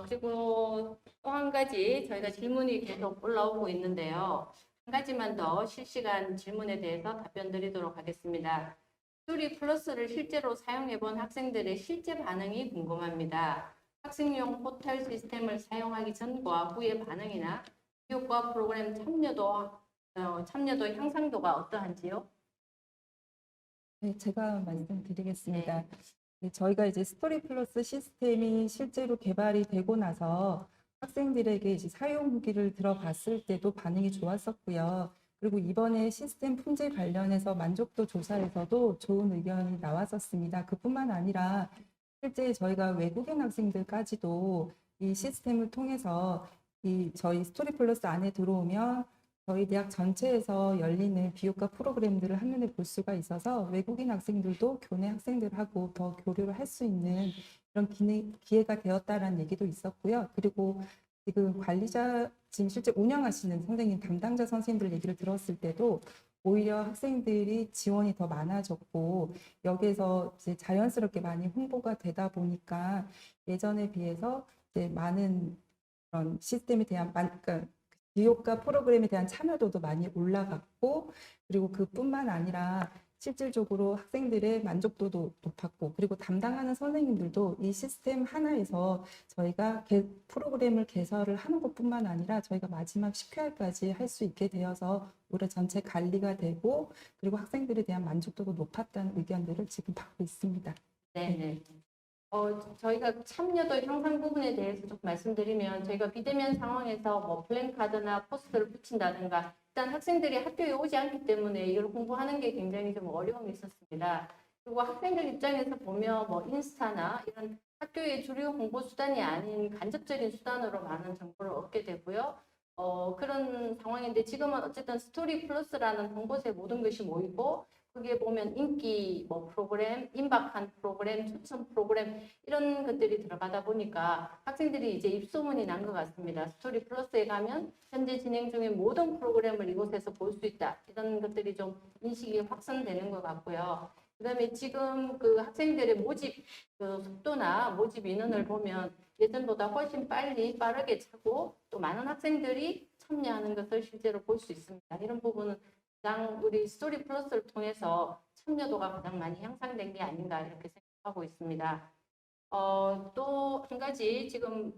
S1: 그리고 또 한 가지 저희가 질문이 계속 올라오고 있는데요. 한 가지만 더 실시간 질문에 대해서 답변 드리도록 하겠습니다. 스토리 플러스를 실제로 사용해 본 학생들의 실제 반응이 궁금합니다. 학생용 포털 시스템을 사용하기 전과 후의 반응이나 교육과 프로그램 참여도 향상도가 어떠한지요?
S3: 네, 제가 말씀드리겠습니다. 네, 저희가 이제 스토리 플러스 시스템이 실제로 개발이 되고 나서 학생들에게 이제 사용 후기를 들어봤을 때도 반응이 좋았었고요. 그리고 이번에 시스템 품질 관련해서 만족도 조사에서도 좋은 의견이 나왔었습니다. 그뿐만 아니라 실제 저희가 외국인 학생들까지도 이 시스템을 통해서 저희 스토리 플러스 안에 들어오면 저희 대학 전체에서 열리는 비교과 프로그램들을 한눈에 볼 수가 있어서 외국인 학생들도 교내 학생들하고 더 교류를 할 수 있는 그런 기회가 되었다라는 얘기도 있었고요. 그리고 지금 지금 실제 운영하시는 선생님, 담당자 선생님들 얘기를 들었을 때도 오히려 학생들이 지원이 더 많아졌고 여기에서 이제 자연스럽게 많이 홍보가 되다 보니까 예전에 비해서 이제 많은 그런 시스템에 대한 그러니까 비교과 프로그램에 대한 참여도도 많이 올라갔고 그리고 그뿐만 아니라 실질적으로 학생들의 만족도도 높았고 그리고 담당하는 선생님들도 이 시스템 하나에서 저희가 프로그램을 개설을 하는 것뿐만 아니라 저희가 마지막 10회까지 할 수 있게 되어서 올해 전체 관리가 되고 그리고 학생들에 대한 만족도가 높았다는 의견들을 지금 받고 있습니다.
S1: 네. 저희가 참여도 향상 부분에 대해서 좀 말씀드리면 저희가 비대면 상황에서 플랜카드나 포스터를 붙인다든가 일단 학생들이 학교에 오지 않기 때문에 이걸 홍보하는 게 굉장히 좀 어려움이 있었습니다. 그리고 학생들 입장에서 보면 인스타나 이런 학교의 주류 홍보 수단이 아닌 간접적인 수단으로 많은 정보를 얻게 되고요. 그런 상황인데 지금은 어쨌든 스토리 플러스라는 한 곳에 모든 것이 모이고 그 크게 보면 인기 뭐 프로그램, 임박한 프로그램, 추천 프로그램 이런 것들이 들어가다 보니까 학생들이 이제 입소문이 난 것 같습니다. 스토리 플러스에 가면 현재 진행 중인 모든 프로그램을 이곳에서 볼 수 있다. 이런 것들이 좀 인식이 확산되는 것 같고요. 그다음에 지금 그 학생들의 모집 그 속도나 모집 인원을 보면 예전보다 훨씬 빠르게 차고 또 많은 학생들이 참여하는 것을 실제로 볼 수 있습니다. 이런 부분은 가장 우리 스토리 플러스를 통해서 참여도가 가장 많이 향상된 게 아닌가 이렇게 생각하고 있습니다. 또 한 가지 지금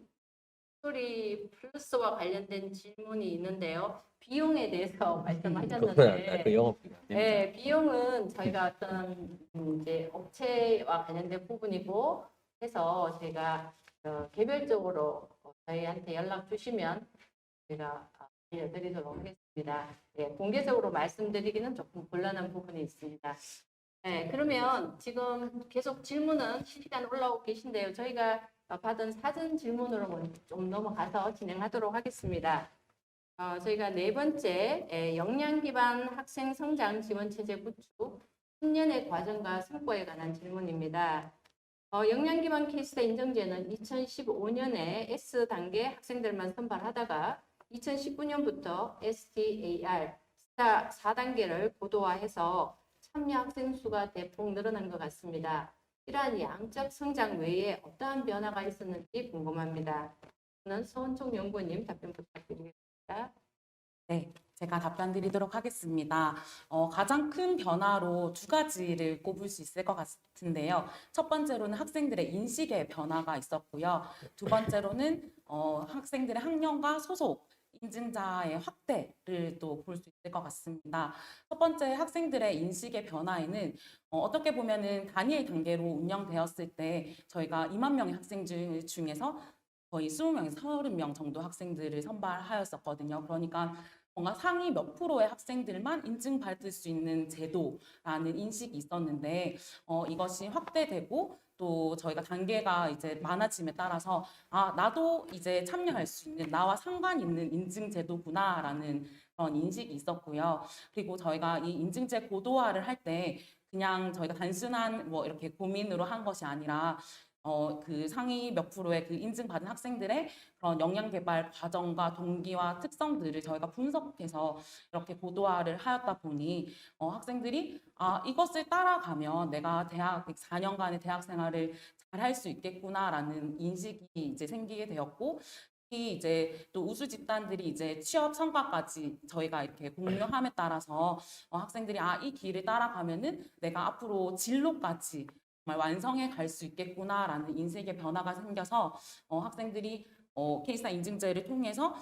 S1: 스토리 플러스와 관련된 질문이 있는데요. 비용에 대해서
S2: 그거는
S1: 말씀하셨는데
S2: 그 영업
S1: 네, 비용은 저희가 어떤 이제 업체와 관련된 부분이고 해서 저희가 개별적으로 저희한테 연락 주시면 제가 알려드리도록 하겠습니다. 네, 공개적으로 말씀드리기는 조금 곤란한 부분이 있습니다. 네, 그러면 지금 계속 질문은 실시간 올라오고 계신데요. 저희가 받은 사전 질문으로 좀 넘어가서 진행하도록 하겠습니다. 저희가 네 번째 역량 기반 학생 성장 지원 체제 구축 10년의 과정과 성과에 관한 질문입니다. 역량 기반 케이스타 인정제는 2015년에 S 단계 학생들만 선발하다가 2019년부터 STAR 스타 4단계를 고도화해서 참여 학생 수가 대폭 늘어난 것 같습니다. 이러한 양적 성장 외에 어떠한 변화가 있었는지 궁금합니다. 저는 서은총 연구원님 답변 부탁드리겠습니다.
S7: 네, 제가 답변 드리도록 하겠습니다. 가장 큰 변화로 두 가지를 꼽을 수 있을 것 같은데요. 첫 번째로는 학생들의 인식의 변화가 있었고요. 두 번째로는 학생들의 학년과 소속 인증자의 확대를 또 볼 수 있을 것 같습니다. 첫 번째 학생들의 인식의 변화에는 어떻게 보면은 단일 단계로 운영되었을 때 저희가 2만 명의 학생 중에서 거의 20명에서 30명 정도 학생들을 선발하였었거든요. 그러니까 뭔가 상위 몇 프로의 학생들만 인증받을 수 있는 제도라는 인식이 있었는데 이것이 확대되고 또 저희가 단계가 이제 많아짐에 따라서 나도 이제 참여할 수 있는 나와 상관 있는 인증 제도구나라는 그런 인식이 있었고요. 그리고 저희가 이 인증제 고도화를 할 때 그냥 저희가 단순한 뭐 이렇게 고민으로 한 것이 아니라 그 상위 몇 프로의 그 인증받은 학생들의 그런 역량 개발 과정과 동기와 특성들을 저희가 분석해서 이렇게 고도화를 하였다 보니 학생들이 이것을 따라가면 내가 대학 4년간의 대학 생활을 잘 할 수 있겠구나라는 인식이 이제 생기게 되었고 특히 이제 또 우수 집단들이 이제 취업 성과까지 저희가 이렇게 공유함에 따라서 학생들이 이 길을 따라가면은 내가 앞으로 진로까지 정말 완성해 갈 수 있겠구나라는 인식의 변화가 생겨서 학생들이 케이스타 인증제를 통해서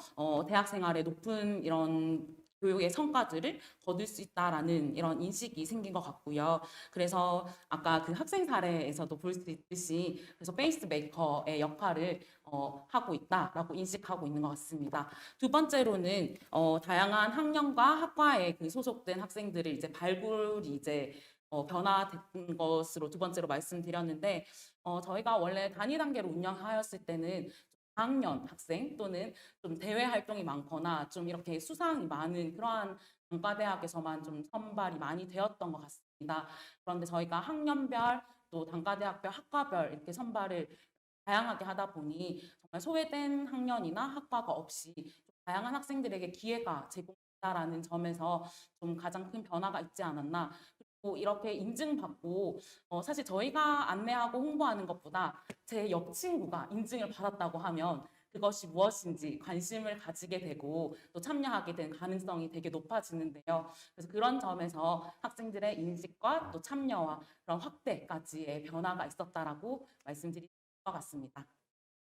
S7: 대학 생활에 높은 이런 교육의 성과들을 거둘 수 있다라는 이런 인식이 생긴 것 같고요. 그래서 아까 그 학생 사례에서도 볼 수 있듯이 그래서 페이스 메이커의 역할을 하고 있다라고 인식하고 있는 것 같습니다. 두 번째로는 다양한 학년과 학과에 그 소속된 학생들을 이제 발굴이 이제 변화된 것으로 두 번째로 말씀드렸는데 저희가 원래 단위 단계로 운영하였을 때는 4학년 학생 또는 좀 대외 활동이 많거나 좀 이렇게 수상이 많은 그러한 단과대학에서만 좀 선발이 많이 되었던 것 같습니다. 그런데 저희가 학년별 또 단과대학별 학과별 이렇게 선발을 다양하게 하다 보니 정말 소외된 학년이나 학과가 없이 좀 다양한 학생들에게 기회가 제공된다라는 점에서 좀 가장 큰 변화가 있지 않았나. 이렇게 인증받고 사실 저희가 안내하고 홍보하는 것보다 제 옆 친구가 인증을 받았다고 하면 그것이 무엇인지 관심을 가지게 되고 또 참여하게 된 가능성이 되게 높아지는데요. 그래서 그런 점에서 학생들의 인식과 또 참여와 그런 확대까지의 변화가 있었다라고 말씀드릴 것 같습니다.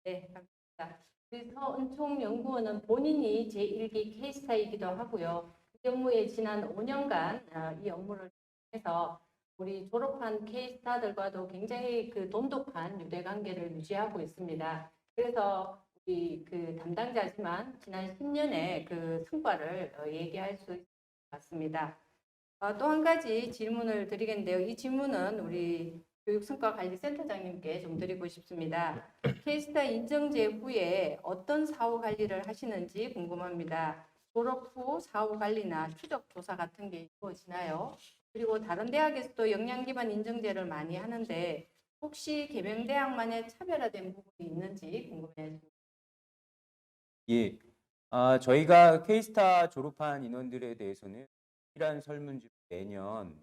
S1: 네, 감사합니다. 우리 서은총 연구원은 본인이 제1기 케이스타이기도 하고요. 이 업무에 지난 5년간 이 업무를 해서 우리 졸업한 케이스타들과도 굉장히 그 돈독한 유대관계를 유지하고 있습니다. 그래서 우리 그 담당자지만 지난 10년의 그 성과를 얘기할 수 있을 것 같습니다. 또 한 가지 질문을 드리겠는데요. 이 질문은 우리 교육성과관리센터장님께 좀 드리고 싶습니다. 케이스타 인정제 후에 어떤 사후 관리를 하시는지 궁금합니다. 졸업 후 사후 관리나 추적 조사 같은 게 이루어지나요? 그리고 다른 대학에서도 역량 기반 인증제를 많이 하는데 혹시 계명대학만의 차별화된 부분이 있는지 궁금해요.
S6: 예. 저희가 K스타 졸업한 인원들에 대해서는 이란 설문지로 매년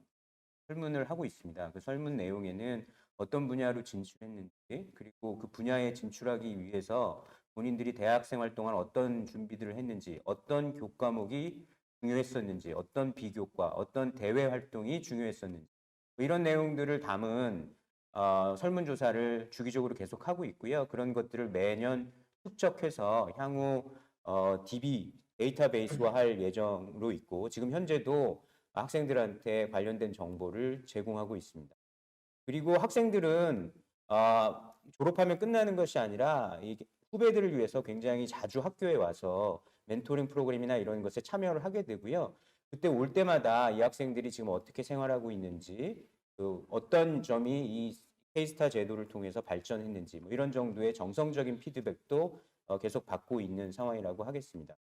S6: 설문을 하고 있습니다. 그 설문 내용에는 어떤 분야로 진출했는지, 그리고 그 분야에 진출하기 위해서 본인들이 대학 생활 동안 어떤 준비들을 했는지, 어떤 교과목이 중요했었는지, 어떤 비교과, 어떤 대외 활동이 중요했었는지, 뭐 이런 내용들을 담은 설문조사를 주기적으로 계속하고 있고요. 그런 것들을 매년 축적해서 향후 DB 데이터베이스화할 예정으로 있고, 지금 현재도 학생들한테 관련된 정보를 제공하고 있습니다. 그리고 학생들은 졸업하면 끝나는 것이 아니라 이 후배들을 위해서 굉장히 자주 학교에 와서 멘토링 프로그램이나 이런 것에 참여를 하게 되고요. 그때 올 때마다 이 학생들이 지금 어떻게 생활하고 있는지, 그 어떤 점이 이 K스타 제도를 통해서 발전했는지, 뭐 이런 정도의 정성적인 피드백도 계속 받고 있는 상황이라고 하겠습니다.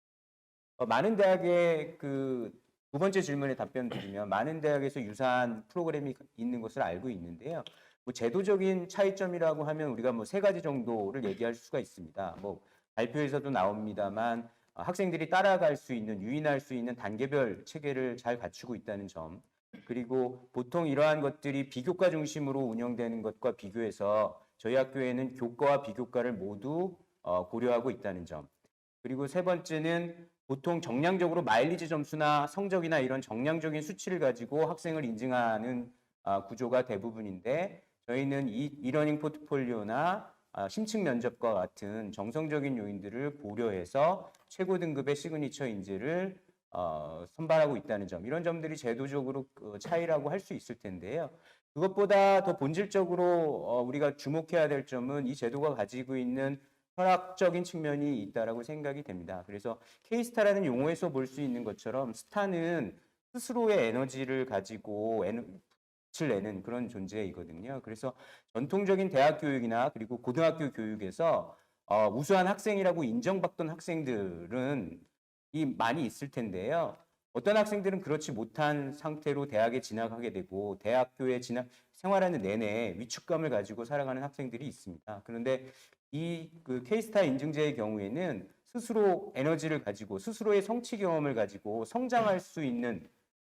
S6: 많은 대학의 그 두 번째 질문에 답변 드리면 많은 대학에서 유사한 프로그램이 있는 것을 알고 있는데요. 뭐 제도적인 차이점이라고 하면 우리가 뭐 세 가지 정도를 얘기할 수가 있습니다. 뭐 발표에서도 나옵니다만 학생들이 따라갈 수 있는, 유인할 수 있는 단계별 체계를 잘 갖추고 있다는 점. 그리고 보통 이러한 것들이 비교과 중심으로 운영되는 것과 비교해서 저희 학교에는 교과와 비교과를 모두 고려하고 있다는 점. 그리고 세 번째는 보통 정량적으로 마일리지 점수나 성적이나 이런 정량적인 수치를 가지고 학생을 인증하는 구조가 대부분인데, 저희는 이 이러닝 포트폴리오나 심층 면접과 같은 정성적인 요인들을 고려해서 최고 등급의 시그니처 인재를 선발하고 있다는 점, 이런 점들이 제도적으로 차이라고 할 수 있을 텐데요. 그것보다 더 본질적으로 우리가 주목해야 될 점은 이 제도가 가지고 있는 철학적인 측면이 있다라고 생각이 됩니다. 그래서 K스타라는 용어에서 볼 수 있는 것처럼 스타는 스스로의 에너지를 가지고 빛을 내는 그런 존재이거든요. 그래서 전통적인 대학 교육이나 그리고 고등학교 교육에서 우수한 학생이라고 인정받던 학생들은 많이 있을 텐데요. 어떤 학생들은 그렇지 못한 상태로 대학에 진학하게 되고 대학교에 생활하는 내내 위축감을 가지고 살아가는 학생들이 있습니다. 그런데 그 K스타 인증제의 경우에는 스스로 에너지를 가지고 스스로의 성취 경험을 가지고 성장할 수 있는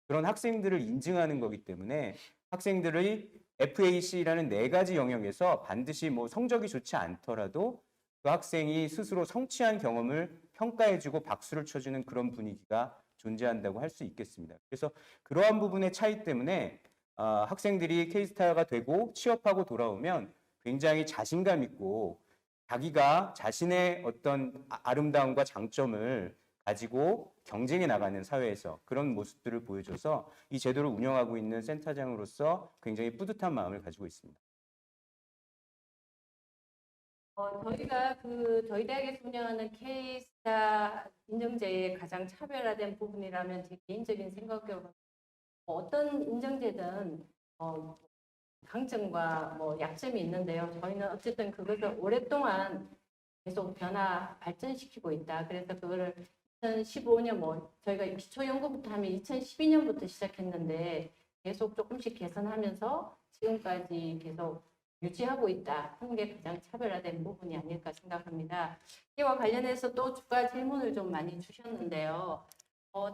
S6: 그런 학생들을 인증하는 거기 때문에 학생들의 FAC라는 네 가지 영역에서 반드시 뭐 성적이 좋지 않더라도 그 학생이 스스로 성취한 경험을 평가해주고 박수를 쳐주는 그런 분위기가 존재한다고 할 수 있겠습니다. 그래서 그러한 부분의 차이 때문에 학생들이 K스타가 되고 취업하고 돌아오면 굉장히 자신감 있고 자기가 자신의 어떤 아름다움과 장점을 가지고 경쟁해 나가는 사회에서 그런 모습들을 보여줘서 이 제도를 운영하고 있는 센터장으로서 굉장히 뿌듯한 마음을 가지고 있습니다.
S1: 저희가 저희 대학에서 운영하는 K스타 인증제의 가장 차별화된 부분이라면 제 개인적인 생각으로 어떤 인증제든 강점과 뭐 약점이 있는데요. 저희는 어쨌든 그것을 오랫동안 계속 발전시키고 있다. 그래서 그거를 2015년 저희가 기초 연구부터 하면 2012년부터 시작했는데 계속 조금씩 개선하면서 지금까지 계속 유지하고 있다 하는 게 가장 차별화된 부분이 아닐까 생각합니다. 이와 관련해서 또 추가 질문을 좀 많이 주셨는데요.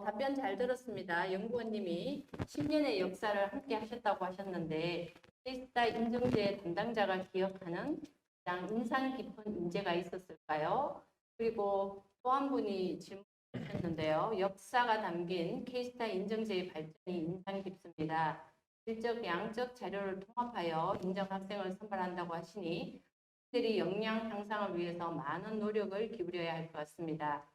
S1: 답변 잘 들었습니다. 연구원님이 10년의 역사를 함께 하셨다고 하셨는데 K스타 인증제 담당자가 기억하는 가장 인상 깊은 인재가 있었을까요? 그리고 또 한 분이 질문하셨는데요. 역사가 담긴 K스타 인증제의 발전이 인상 깊습니다. 질적, 양적 자료를 통합하여 인정 학생을 선발한다고 하시니 학생들이 역량 향상을 위해서 많은 노력을 기울여야 할 것 같습니다.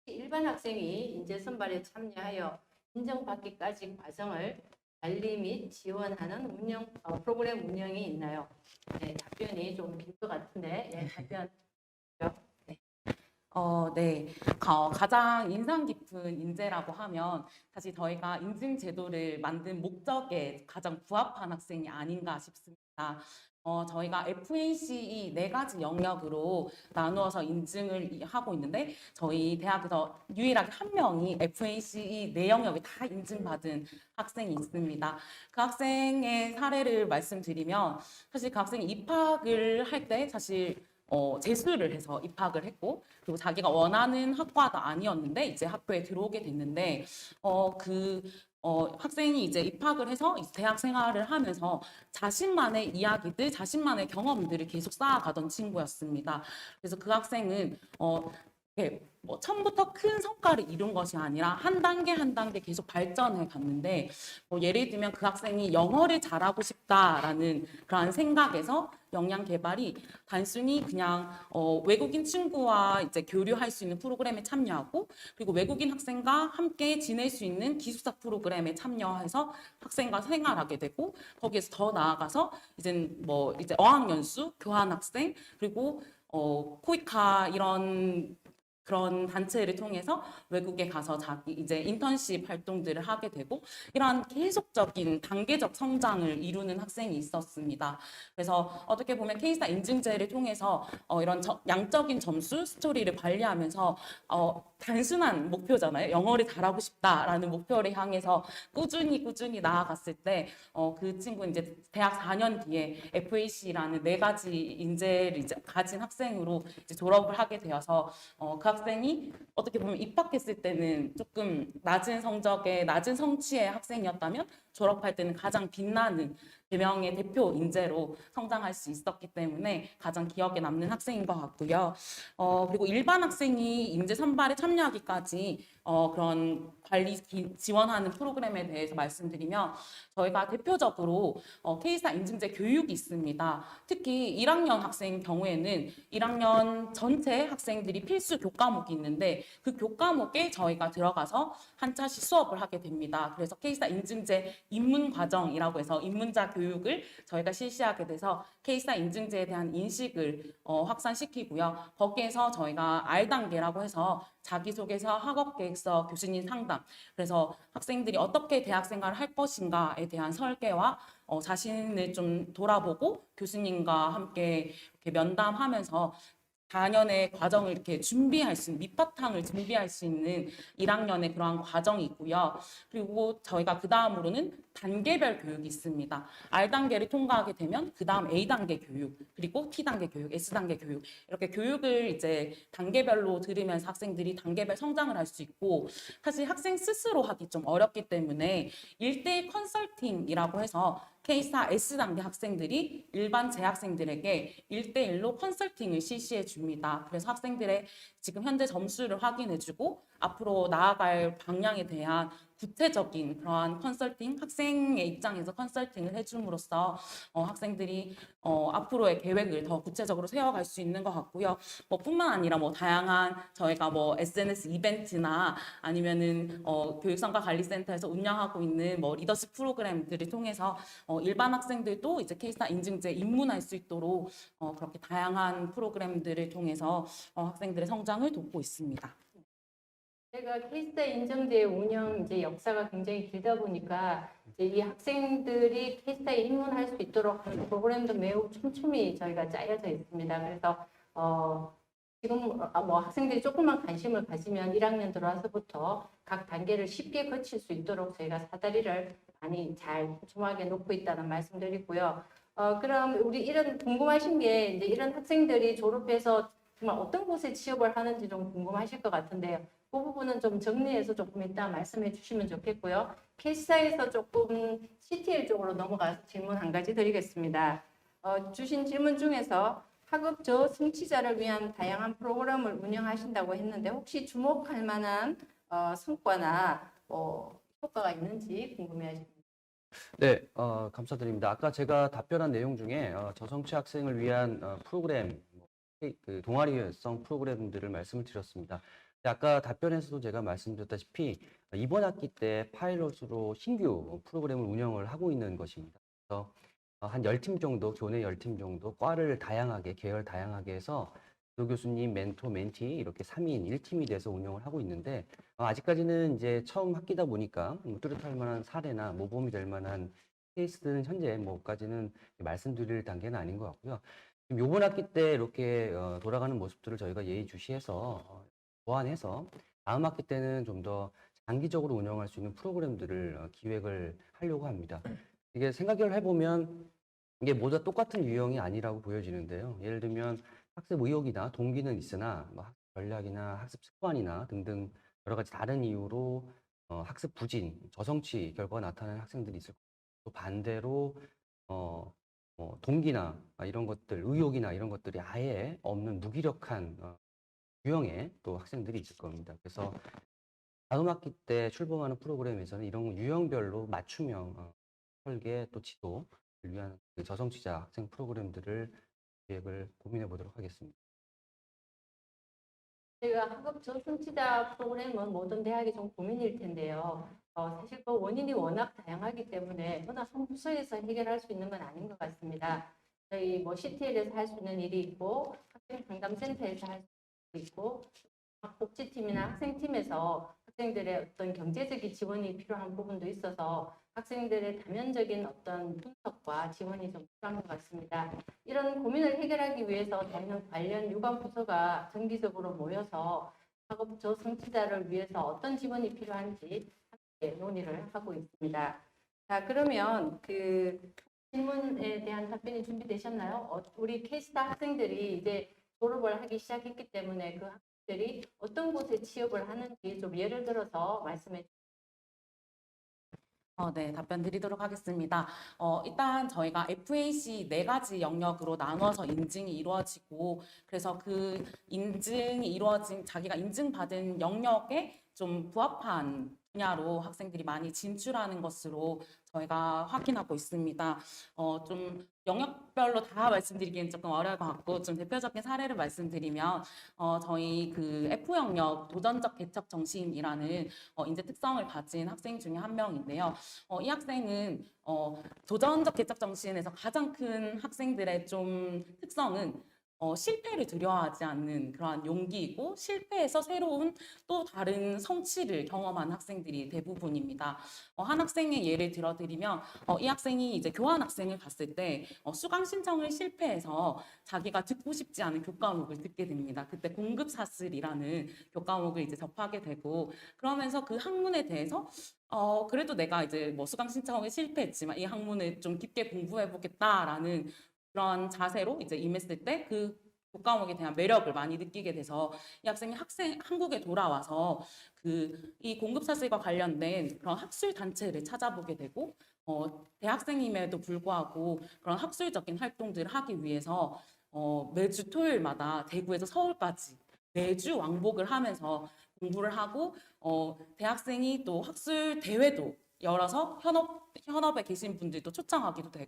S1: 일반 학생이 인재 선발에 참여하여 인정받기까지 과정을 관리 및 지원하는 프로그램 운영이 있나요? 네, 답변이 좀 긴 것 같은데 답변.
S7: 네. 가장 인상 깊은 인재라고 하면 사실 저희가 인증 제도를 만든 목적에 가장 부합한 학생이 아닌가 싶습니다. 저희가 FACE 4가지 영역으로 나누어서 인증을 하고 있는데 저희 대학에서 유일하게 한 명이 FACE 4영역에 다 인증받은 학생이 있습니다. 그 학생의 사례를 말씀드리면 사실 그 학생이 입학을 할 때 사실 재수를 해서 입학을 했고 그리고 자기가 원하는 학과도 아니었는데 이제 학교에 들어오게 됐는데 학생이 이제 입학을 해서 이제 대학 생활을 하면서 자신만의 이야기들, 자신만의 경험들을 계속 쌓아가던 친구였습니다. 그래서 그 학생은 이렇게 뭐 처음부터 큰 성과를 이룬 것이 아니라 한 단계 한 단계 계속 발전해 갔는데 예를 들면 그 학생이 영어를 잘하고 싶다라는 그러한 생각에서 역량 개발이 단순히 그냥 외국인 친구와 이제 교류할 수 있는 프로그램에 참여하고 그리고 외국인 학생과 함께 지낼 수 있는 기숙사 프로그램에 참여해서 학생과 생활하게 되고 거기에서 더 나아가서 이제 어학연수, 교환학생 그리고 코이카 이런 그런 단체를 통해서 외국에 가서 자기 이제 인턴십 활동들을 하게 되고 이러한 계속적인 단계적 성장을 이루는 학생이 있었습니다. 그래서 어떻게 보면 K스타 인증제를 통해서 이런 양적인 점수 스토리를 관리하면서 단순한 목표잖아요. 영어를 잘하고 싶다라는 목표를 향해서 꾸준히 나아갔을 때 그 친구는 이제 대학 4년 뒤에 FAC라는 4가지 인재를 이제 가진 학생으로 이제 졸업을 하게 되어서 그 학생이 어떻게 보면 입학했을 때는 조금 낮은 성적의 낮은 성취의 학생이었다면 졸업할 때는 가장 빛나는 대명의 대표 인재로 성장할 수 있었기 때문에 가장 기억에 남는 학생인 것 같고요. 그리고 일반 학생이 인재 선발에 참여하기까지 그런 관리 지원하는 프로그램에 대해서 말씀드리면 저희가 대표적으로 K스타 인증제 교육이 있습니다. 특히 1학년 학생 경우에는 1학년 전체 학생들이 필수 교과목이 있는데 그 교과목에 저희가 들어가서 한 차씩 수업을 하게 됩니다. 그래서 K스타 인증제 입문 과정이라고 해서 입문자 교육을 저희가 실시하게 돼서 K스타 인증제에 대한 인식을 확산시키고요. 거기에서 저희가 R단계라고 해서 자기소개서, 학업계획서, 교수님 상담. 그래서 학생들이 어떻게 대학생활을 할 것인가에 대한 설계와 자신을 좀 돌아보고 교수님과 함께 이렇게 면담하면서 4년의 과정을 이렇게 준비할 수 있는 밑바탕을 준비할 수 있는 1학년의 그러한 과정이 있고요. 그리고 저희가 그 다음으로는 단계별 교육이 있습니다. R단계를 통과하게 되면 그 다음 A단계 교육, 그리고 T단계 교육, S단계 교육 이렇게 교육을 이제 단계별로 들으면서 학생들이 단계별 성장을 할 수 있고 사실 학생 스스로 하기 좀 어렵기 때문에 1대1 컨설팅이라고 해서 K스타 S단계 학생들이 일반 재학생들에게 1대1로 컨설팅을 실시해 줍니다. 그래서 학생들의 지금 현재 점수를 확인해주고 앞으로 나아갈 방향에 대한 구체적인 그러한 컨설팅, 학생의 입장에서 컨설팅을 해줌으로써 학생들이 앞으로의 계획을 더 구체적으로 세워갈 수 있는 것 같고요. 뿐만 아니라 다양한 저희가 SNS 이벤트나 아니면은 교육성과관리센터에서 운영하고 있는 리더십 프로그램들을 통해서 일반 학생들도 이제 K스타 인증제 입문할 수 있도록 그렇게 다양한 프로그램들을 통해서 학생들의 성장을 돕고 있습니다.
S1: 제가 K스타 인증제 운영 이제 역사가 굉장히 길다 보니까 이제 이 학생들이 K스타에 입문할 수 있도록 하는 프로그램도 매우 촘촘히 저희가 짜여져 있습니다. 그래서 지금 학생들이 조금만 관심을 가지면 1학년 들어와서부터 각 단계를 쉽게 거칠 수 있도록 저희가 사다리를 많이 잘 촘촘하게 놓고 있다는 말씀드리고요. 그럼 우리 이런 궁금하신 게 이제 이런 학생들이 졸업해서 정말 어떤 곳에 취업을 하는지 좀 궁금하실 것 같은데요. 그 부분은 좀 정리해서 조금 이따 말씀해 주시면 좋겠고요. K스타에서 조금 CTL 쪽으로 넘어가서 질문 한 가지 드리겠습니다. 주신 질문 중에서 학업 저성취자를 위한 다양한 프로그램을 운영하신다고 했는데 혹시 주목할 만한 성과나 효과가 있는지 궁금해하십니다.
S5: 네, 감사드립니다. 아까 제가 답변한 내용 중에 저성취 학생을 위한 프로그램, 그 동아리성 프로그램들을 말씀을 드렸습니다. 아까 답변에서도 제가 말씀드렸다시피 이번 학기 때 파일럿으로 신규 프로그램을 운영을 하고 있는 것입니다. 그래서 한 10팀 정도, 교내 10팀 정도, 과를 다양하게, 계열 다양하게 해서 교수님, 멘토, 멘티 이렇게 3인 1팀이 돼서 운영을 하고 있는데 아직까지는 이제 처음 학기다 보니까 뚜렷할 만한 사례나 모범이 될 만한 케이스는 현재 뭐까지는 말씀드릴 단계는 아닌 것 같고요. 지금 요번 학기 때 이렇게 돌아가는 모습들을 저희가 예의주시해서 보완해서 다음 학기 때는 좀 더 장기적으로 운영할 수 있는 프로그램들을 기획을 하려고 합니다. 이게 생각을 해보면 이게 모두 다 똑같은 유형이 아니라고 보여지는데요. 예를 들면 학습 의욕이나 동기는 있으나 뭐 학습 전략이나 학습 습관이나 등등 여러 가지 다른 이유로 학습 부진, 저성취 결과가 나타나는 학생들이 있을 거고 또 반대로 동기나 이런 것들, 의욕이나 이런 것들이 아예 없는 무기력한 유형의 또 학생들이 있을 겁니다. 그래서 다음 학기 때 출범하는 프로그램에서는 이런 유형별로 맞춤형 설계 또 지도를 위한 그 저성취자 학생 프로그램들을 기획을 고민해 보도록 하겠습니다.
S1: 저희가 학업 저성취자 프로그램은 모든 대학이 좀 고민일 텐데요. 사실 그 원인이 워낙 다양하기 때문에 어느 한 부서에서 해결할 수 있는 건 아닌 것 같습니다. 저희 뭐 CTL에서 할 수 있는 일이 있고 학생 상담센터에서 할 수 있고 복지팀이나 학생팀에서 학생들의 어떤 경제적인 지원이 필요한 부분도 있어서 학생들의 다면적인 어떤 분석과 지원이 좀 필요한 것 같습니다. 이런 고민을 해결하기 위해서 저희는 관련 유관 부서가 정기적으로 모여서 학업 저성취자를 위해서 어떤 지원이 필요한지 함께 논의를 하고 있습니다. 자, 그러면 그 질문에 대한 답변이 준비되셨나요? 우리 K스타 학생들이 이제 졸업을 하기 시작했기 때문에 그 학생들이 어떤 곳에 취업을 하는지 좀 예를 들어서 말씀해 주세요.
S7: 네, 답변 드리도록 하겠습니다. 일단 저희가 FAC 4가지 영역으로 나눠서 인증이 이루어지고, 그래서 그 인증이 이루어진 자기가 인증받은 영역에 좀 부합한 분야로 학생들이 많이 진출하는 것으로 저희가 확인하고 있습니다. 좀 영역별로 다 말씀드리기는 조금 어려울 것 같고, 좀 대표적인 사례를 말씀드리면, 저희 그 F 영역 도전적 개척 정신이라는 인재 특성을 가진 학생 중에 한 명인데요. 이 학생은 도전적 개척 정신에서 가장 큰 학생들의 좀 특성은 실패를 두려워하지 않는 그러한 용기이고 실패에서 새로운 또 다른 성취를 경험한 학생들이 대부분입니다. 한 학생의 예를 들어드리면 이 학생이 이제 교환 학생을 갔을 때 수강 신청을 실패해서 자기가 듣고 싶지 않은 교과목을 듣게 됩니다. 그때 공급사슬이라는 교과목을 이제 접하게 되고 그러면서 그 학문에 대해서 그래도 내가 이제 뭐 수강 신청에 실패했지만 이 학문을 좀 깊게 공부해 보겠다라는 그런 자세로 이제 임했을 때 그 교과목에 대한 매력을 많이 느끼게 돼서 이 학생이 한국에 돌아와서 이 공급사슬과 관련된 그런 학술 단체를 찾아보게 되고 대학생임에도 불구하고 그런 학술적인 활동들을 하기 위해서 매주 토요일마다 대구에서 서울까지 매주 왕복을 하면서 공부를 하고 대학생이 또 학술 대회도 열어서 현업에 계신 분들도 초청하기도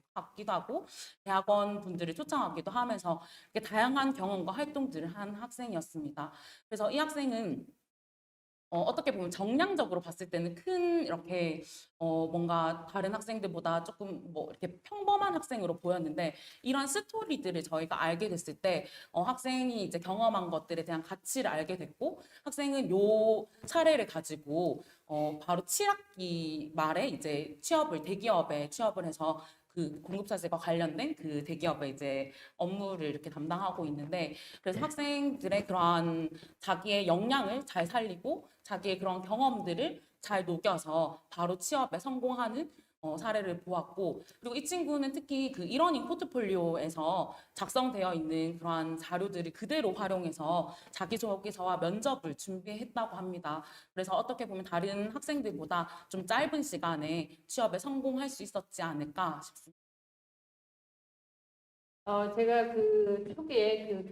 S7: 하고 대학원 분들을 초청하기도 하면서 이렇게 다양한 경험과 활동들을 한 학생이었습니다. 그래서 이 학생은 어떻게 보면 정량적으로 봤을 때는 큰 이렇게 뭔가 다른 학생들보다 조금 뭐 이렇게 평범한 학생으로 보였는데 이런 스토리들을 저희가 알게 됐을 때 학생이 이제 경험한 것들에 대한 가치를 알게 됐고 학생은 요 사례를 가지고 바로 7학기 말에 이제 대기업에 취업을 해서 그 공급사슬과 관련된 그 대기업에 이제 업무를 이렇게 담당하고 있는데 그래서 학생들의 그러한 자기의 역량을 잘 살리고 자기의 그런 경험들을 잘 녹여서 바로 취업에 성공하는 사례를 보았고 그리고 이 친구는 특히 그 이러닝 포트폴리오에서 작성되어 있는 그러한 자료들을 그대로 활용해서 자기소개서와 면접을 준비했다고 합니다. 그래서 어떻게 보면 다른 학생들보다 좀 짧은 시간에 취업에 성공할 수 있었지 않을까 싶습니다.
S1: 제가 그 초기에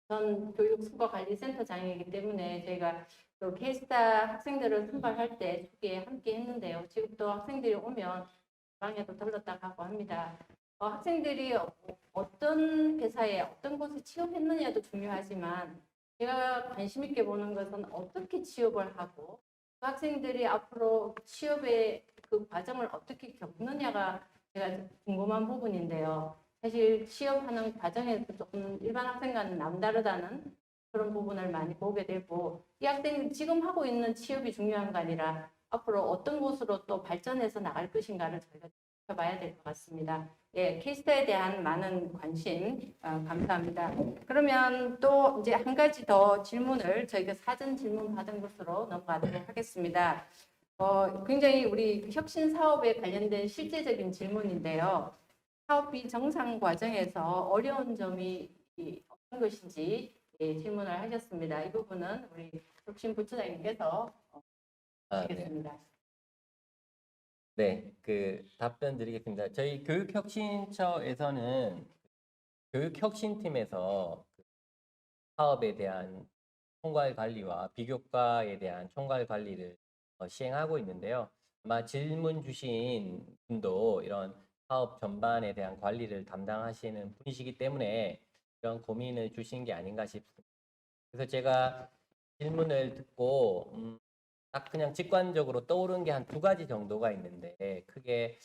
S1: 전 교육수거관리센터장이기 때문에 저희가 또 K스타 학생들을 선발할 때 초기에 함께 했는데요. 지금도 학생들이 오면 방에도 들렀다 가고 합니다. 학생들이 어떤 회사에 어떤 곳에 취업했느냐도 중요하지만 제가 관심 있게 보는 것은 어떻게 취업을 하고 그 학생들이 앞으로 취업의 그 과정을 어떻게 겪느냐가 제가 궁금한 부분인데요. 사실 취업하는 과정에서 조금 일반 학생과는 남다르다는 그런 부분을 많이 보게 되고 이 학생이 지금 하고 있는 취업이 중요한 거 아니라 앞으로 어떤 곳으로 또 발전해서 나갈 것인가를 저희가 봐야 될 것 같습니다. 예, 케이스터에 대한 많은 관심 감사합니다. 그러면 또 이제 한 가지 더 질문을 저희가 사전 질문 받은 것으로 넘어가도록 하겠습니다. 굉장히 우리 혁신 사업에 관련된 실제적인 질문인데요. 사업비 정상 과정에서 어려운 점이 어떤 것인지 질문을 하셨습니다. 이 부분은 우리 혁신 부처장님께서
S2: 네.
S1: 하시겠습니다.
S2: 네, 답변 드리겠습니다. 저희 교육혁신처에서는 교육혁신팀에서 사업에 대한 총괄 관리와 비교과에 대한 총괄 관리를 시행하고 있는데요. 아마 질문 주신 분도 이런 사업 전반에 대한 관리를 담당하시는 분이시기 때문에 이런 고민을 주신 게 아닌가 싶습니다. 그래서 제가 질문을 듣고 딱 그냥 직관적으로 떠오른 게 한 두 가지 정도가 있는데 크게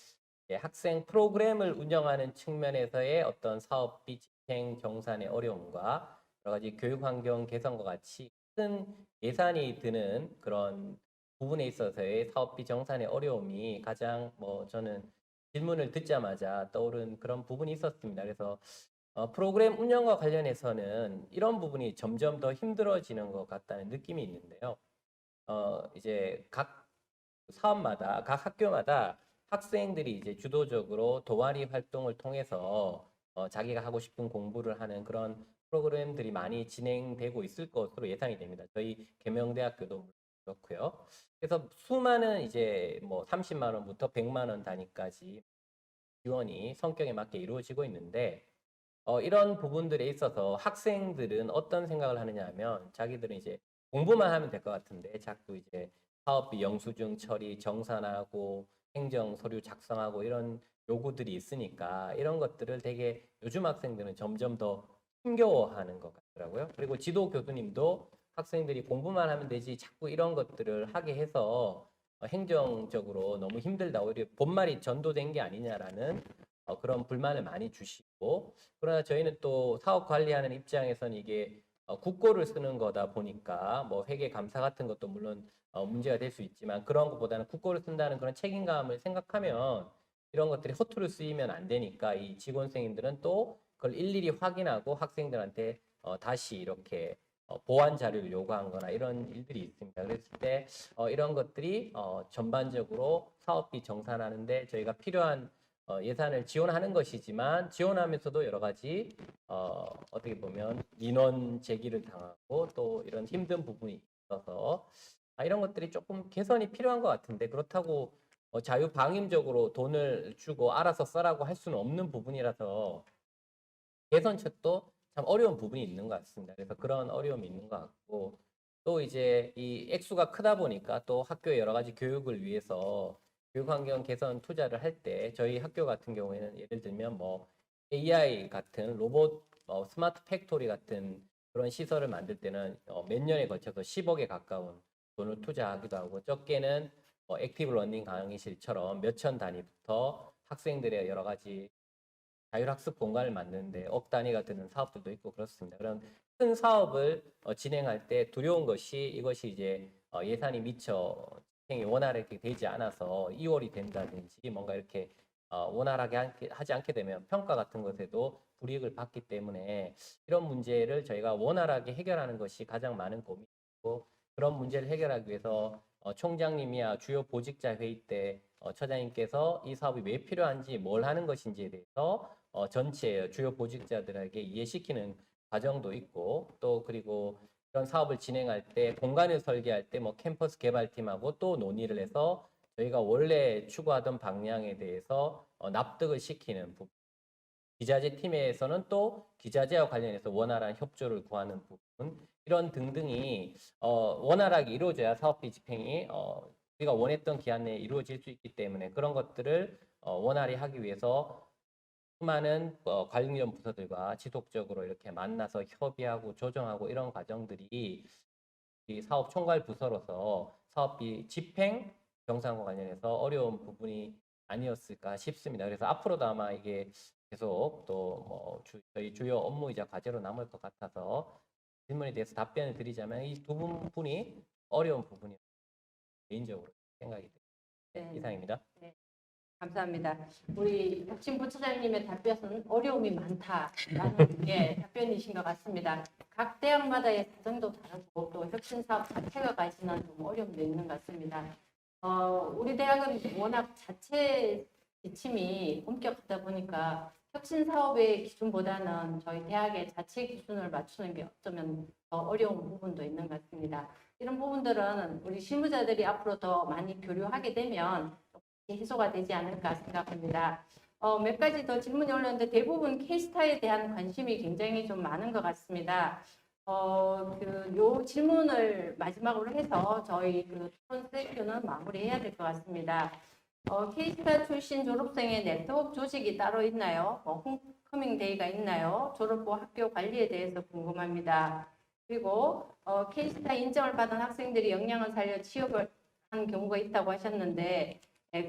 S2: 이제 학생 프로그램을 운영하는 측면에서의 어떤 사업비 집행 정산의 어려움과 여러 가지 교육 환경 개선과 같이 큰 예산이 드는 그런 부분에 있어서의 사업비 정산의 어려움이 가장 저는 질문을 듣자마자 떠오른 그런 부분이 있었습니다. 그래서 프로그램 운영과 관련해서는 이런 부분이 점점 더 힘들어지는 것 같다는 느낌이 있는데요. 이제 각 사업마다, 각 학교마다 학생들이 이제 주도적으로 동아리 활동을 통해서 자기가 하고 싶은 공부를 하는 그런 프로그램들이 많이 진행되고 있을 것으로 예상이 됩니다. 저희 계명대학교도 그렇고요. 그래서 수많은 이제 30만 원부터 100만 원 단위까지 지원이 성격에 맞게 이루어지고 있는데 이런 부분들에 있어서 학생들은 어떤 생각을 하느냐 하면 자기들은 이제 공부만 하면 될 것 같은데 자꾸 이제 사업비 영수증 처리, 정산하고 행정 서류 작성하고 이런 요구들이 있으니까 이런 것들을 되게 요즘 학생들은 점점 더 힘겨워하는 것 같더라고요. 그리고 지도 교수님도 학생들이 공부만 하면 되지 자꾸 이런 것들을 하게 해서 행정적으로 너무 힘들다 오히려 본말이 전도된 게 아니냐라는 그런 불만을 많이 주시고 그러나 저희는 또 사업 관리하는 입장에서는 이게 국고를 쓰는 거다 보니까 회계 감사 같은 것도 물론 문제가 될 수 있지만 그런 것보다는 국고를 쓴다는 그런 책임감을 생각하면 이런 것들이 허투루 쓰이면 안 되니까 이 직원생님들은 또 그걸 일일이 확인하고 학생들한테 다시 이렇게 보완 자료를 요구한 거나 이런 일들이 있습니다. 그랬을 때 이런 것들이 전반적으로 사업비 정산하는데 저희가 필요한 예산을 지원하는 것이지만 지원하면서도 여러 가지 어떻게 보면 민원 제기를 당하고 또 이런 힘든 부분이 있어서 이런 것들이 조금 개선이 필요한 것 같은데 그렇다고 자유방임적으로 돈을 주고 알아서 써라고 할 수는 없는 부분이라서 개선책도 참 어려운 부분이 있는 것 같습니다. 그래서 그런 어려움이 있는 것 같고 또 이제 이 액수가 크다 보니까 또 학교의 여러 가지 교육을 위해서 교육 환경 개선 투자를 할 때 저희 학교 같은 경우에는 예를 들면 AI 같은 로봇 스마트 팩토리 같은 그런 시설을 만들 때는 몇 년에 걸쳐서 10억에 가까운 돈을 투자하기도 하고 적게는 액티브 러닝 강의실처럼 몇천 단위부터 학생들의 여러 가지 자율학습 공간을 만드는데 억 단위가 드는 사업들도 있고 그렇습니다. 그런 큰 사업을 진행할 때 두려운 것이 이것이 이제 예산이 미처 집행이 원활하게 되지 않아서 2월이 된다든지 뭔가 이렇게 원활하게 하지 않게 되면 평가 같은 것에도 불이익을 받기 때문에 이런 문제를 저희가 원활하게 해결하는 것이 가장 많은 고민이고 그런 문제를 해결하기 위해서 총장님이야 주요 보직자 회의 때 처장님께서 이 사업이 왜 필요한지 뭘 하는 것인지에 대해서 전체 주요 보직자들에게 이해시키는 과정도 있고 또 그리고 이런 사업을 진행할 때 공간을 설계할 때 캠퍼스 개발팀하고 또 논의를 해서 저희가 원래 추구하던 방향에 대해서 납득을 시키는 부분. 기자재 팀에서는 또 기자재와 관련해서 원활한 협조를 구하는 부분 이런 등등이 원활하게 이루어져야 사업비 집행이 우리가 원했던 기한 내에 이루어질 수 있기 때문에 그런 것들을 원활히 하기 위해서 수많은 관련 부서들과 지속적으로 이렇게 만나서 협의하고 조정하고 이런 과정들이 이 사업 총괄 부서로서 사업비 집행 정상과 관련해서 어려운 부분이 아니었을까 싶습니다. 그래서 앞으로도 아마 이게 계속 또 저희 주요 업무이자 과제로 남을 것 같아서 질문에 대해서 답변을 드리자면 이 두 부분이 어려운 부분이 개인적으로 생각이 듭니다. 네, 이상입니다.
S1: 네. 감사합니다. 우리 혁신 부처장님의 답변은 어려움이 많다라는 답변이신 것 같습니다. 각 대학마다의 사정도 다르고 또 혁신 사업 자체가 가지는 좀 어려움도 있는 것 같습니다. 우리 대학은 워낙 자체 지침이 엄격하다 보니까 혁신 사업의 기준보다는 저희 대학의 자체 기준을 맞추는 게 어쩌면 더 어려운 부분도 있는 것 같습니다. 이런 부분들은 우리 실무자들이 앞으로 더 많이 교류하게 되면 해소가 되지 않을까 생각합니다. 몇 가지 더 질문이 올랐는데 대부분 K스타에 대한 관심이 굉장히 좀 많은 것 같습니다. 요 질문을 마지막으로 해서 저희 토론 세션은 마무리해야 될 것 같습니다. K스타 출신 졸업생의 네트워크 조직이 따로 있나요? 홈커밍 데이가 있나요? 졸업 후 학교 관리에 대해서 궁금합니다. 그리고 K스타 인정을 받은 학생들이 역량을 살려 취업을 한 경우가 있다고 하셨는데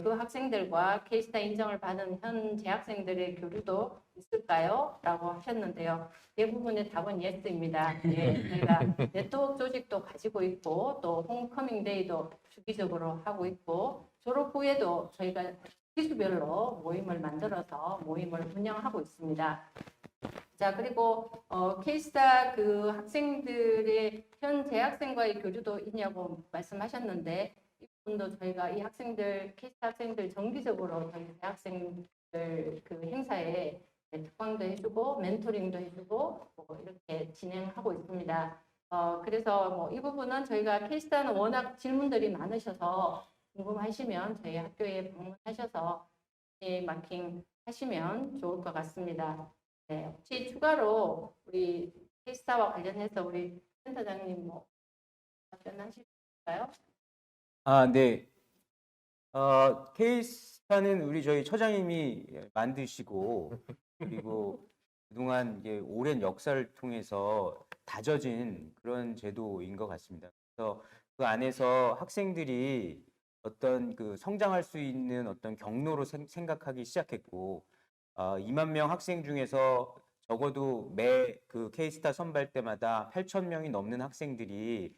S1: 그 학생들과 K스타 인정을 받은 현 재학생들의 교류도 있을까요? 라고 하셨는데요. 대부분의 답은 예스입니다. 저희가 네트워크 조직도 가지고 있고 또 홈커밍 데이도 주기적으로 하고 있고 졸업 후에도 저희가 기수별로 모임을 만들어서 모임을 운영하고 있습니다. 자, 그리고 K스타 그 학생들의 현 재학생과의 교류도 있냐고 말씀하셨는데 이 부분도 저희가 이 학생들 K스타 학생들 정기적으로 저희 대학생들 그 행사에 특강도 해주고 멘토링도 해주고 이렇게 진행하고 있습니다. 그래서 이 부분은 저희가 K스타는 워낙 질문들이 많으셔서 궁금하시면 저희 학교에 방문하셔서 마킹 하시면 좋을 것 같습니다. 네, 혹시 추가로 우리 K스타와 관련해서 우리 센터장님 답변하실까요?
S6: 네. K스타는 저희 처장님이 만드시고 그리고 그동안 이게 오랜 역사를 통해서 다져진 그런 제도인 것 같습니다. 그래서 그 안에서 학생들이 어떤 그 성장할 수 있는 어떤 경로로 생각하기 시작했고 2만 명 학생 중에서 적어도 매 그 K스타 선발 때마다 8,000명이 넘는 학생들이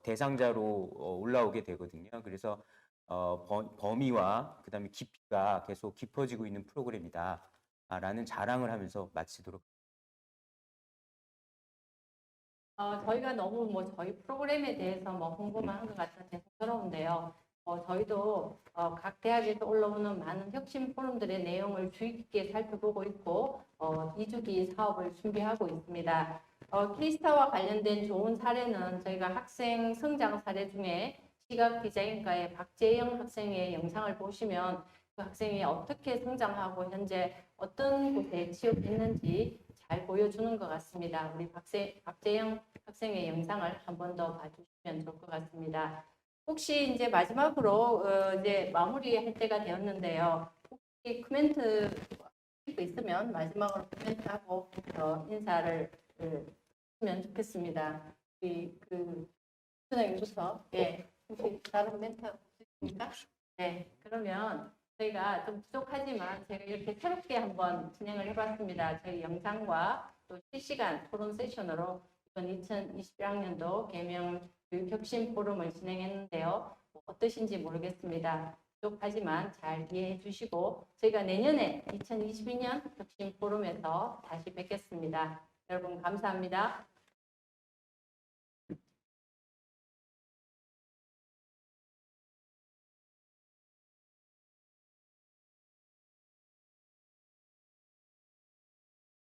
S6: 대상자로 올라오게 되거든요. 그래서 범위와 그다음에 깊이가 계속 깊어지고 있는 프로그램이다. 라는 자랑을 하면서 마치도록.
S1: 저희가 너무 저희 프로그램에 대해서 홍보만 한 것 같아서 죄송스러운데요. 저희도 각 대학에서 올라오는 많은 혁신 포럼들의 내용을 주의 깊게 살펴보고 있고 2주기 사업을 준비하고 있습니다. K스타와 관련된 좋은 사례는 저희가 학생 성장 사례 중에 시각 디자인과의 박재영 학생의 영상을 보시면 그 학생이 어떻게 성장하고 현재 어떤 곳에 취업했는지 잘 보여주는 것 같습니다. 우리 박재영 학생의 영상을 한 번 더 봐주시면 좋을 것 같습니다. 혹시 이제 마지막으로 이제 마무리할 때가 되었는데요. 혹시 코멘트 있으면 마지막으로 코멘트하고 인사를 하면 좋겠습니다. 우리 부장님부터 혹시 다른 멘트 없으십니까? 네, 그러면 저희가 좀 부족하지만 제가 이렇게 새롭게 한번 진행을 해봤습니다. 저희 영상과 또 실시간 토론 세션으로 이번 2021학년도 개명 교육혁신 포럼을 진행했는데요. 어떠신지 모르겠습니다. 부족하지만 잘 이해해 주시고 저희가 내년에 2022년 혁신 포럼에서 다시 뵙겠습니다. 여러분 감사합니다.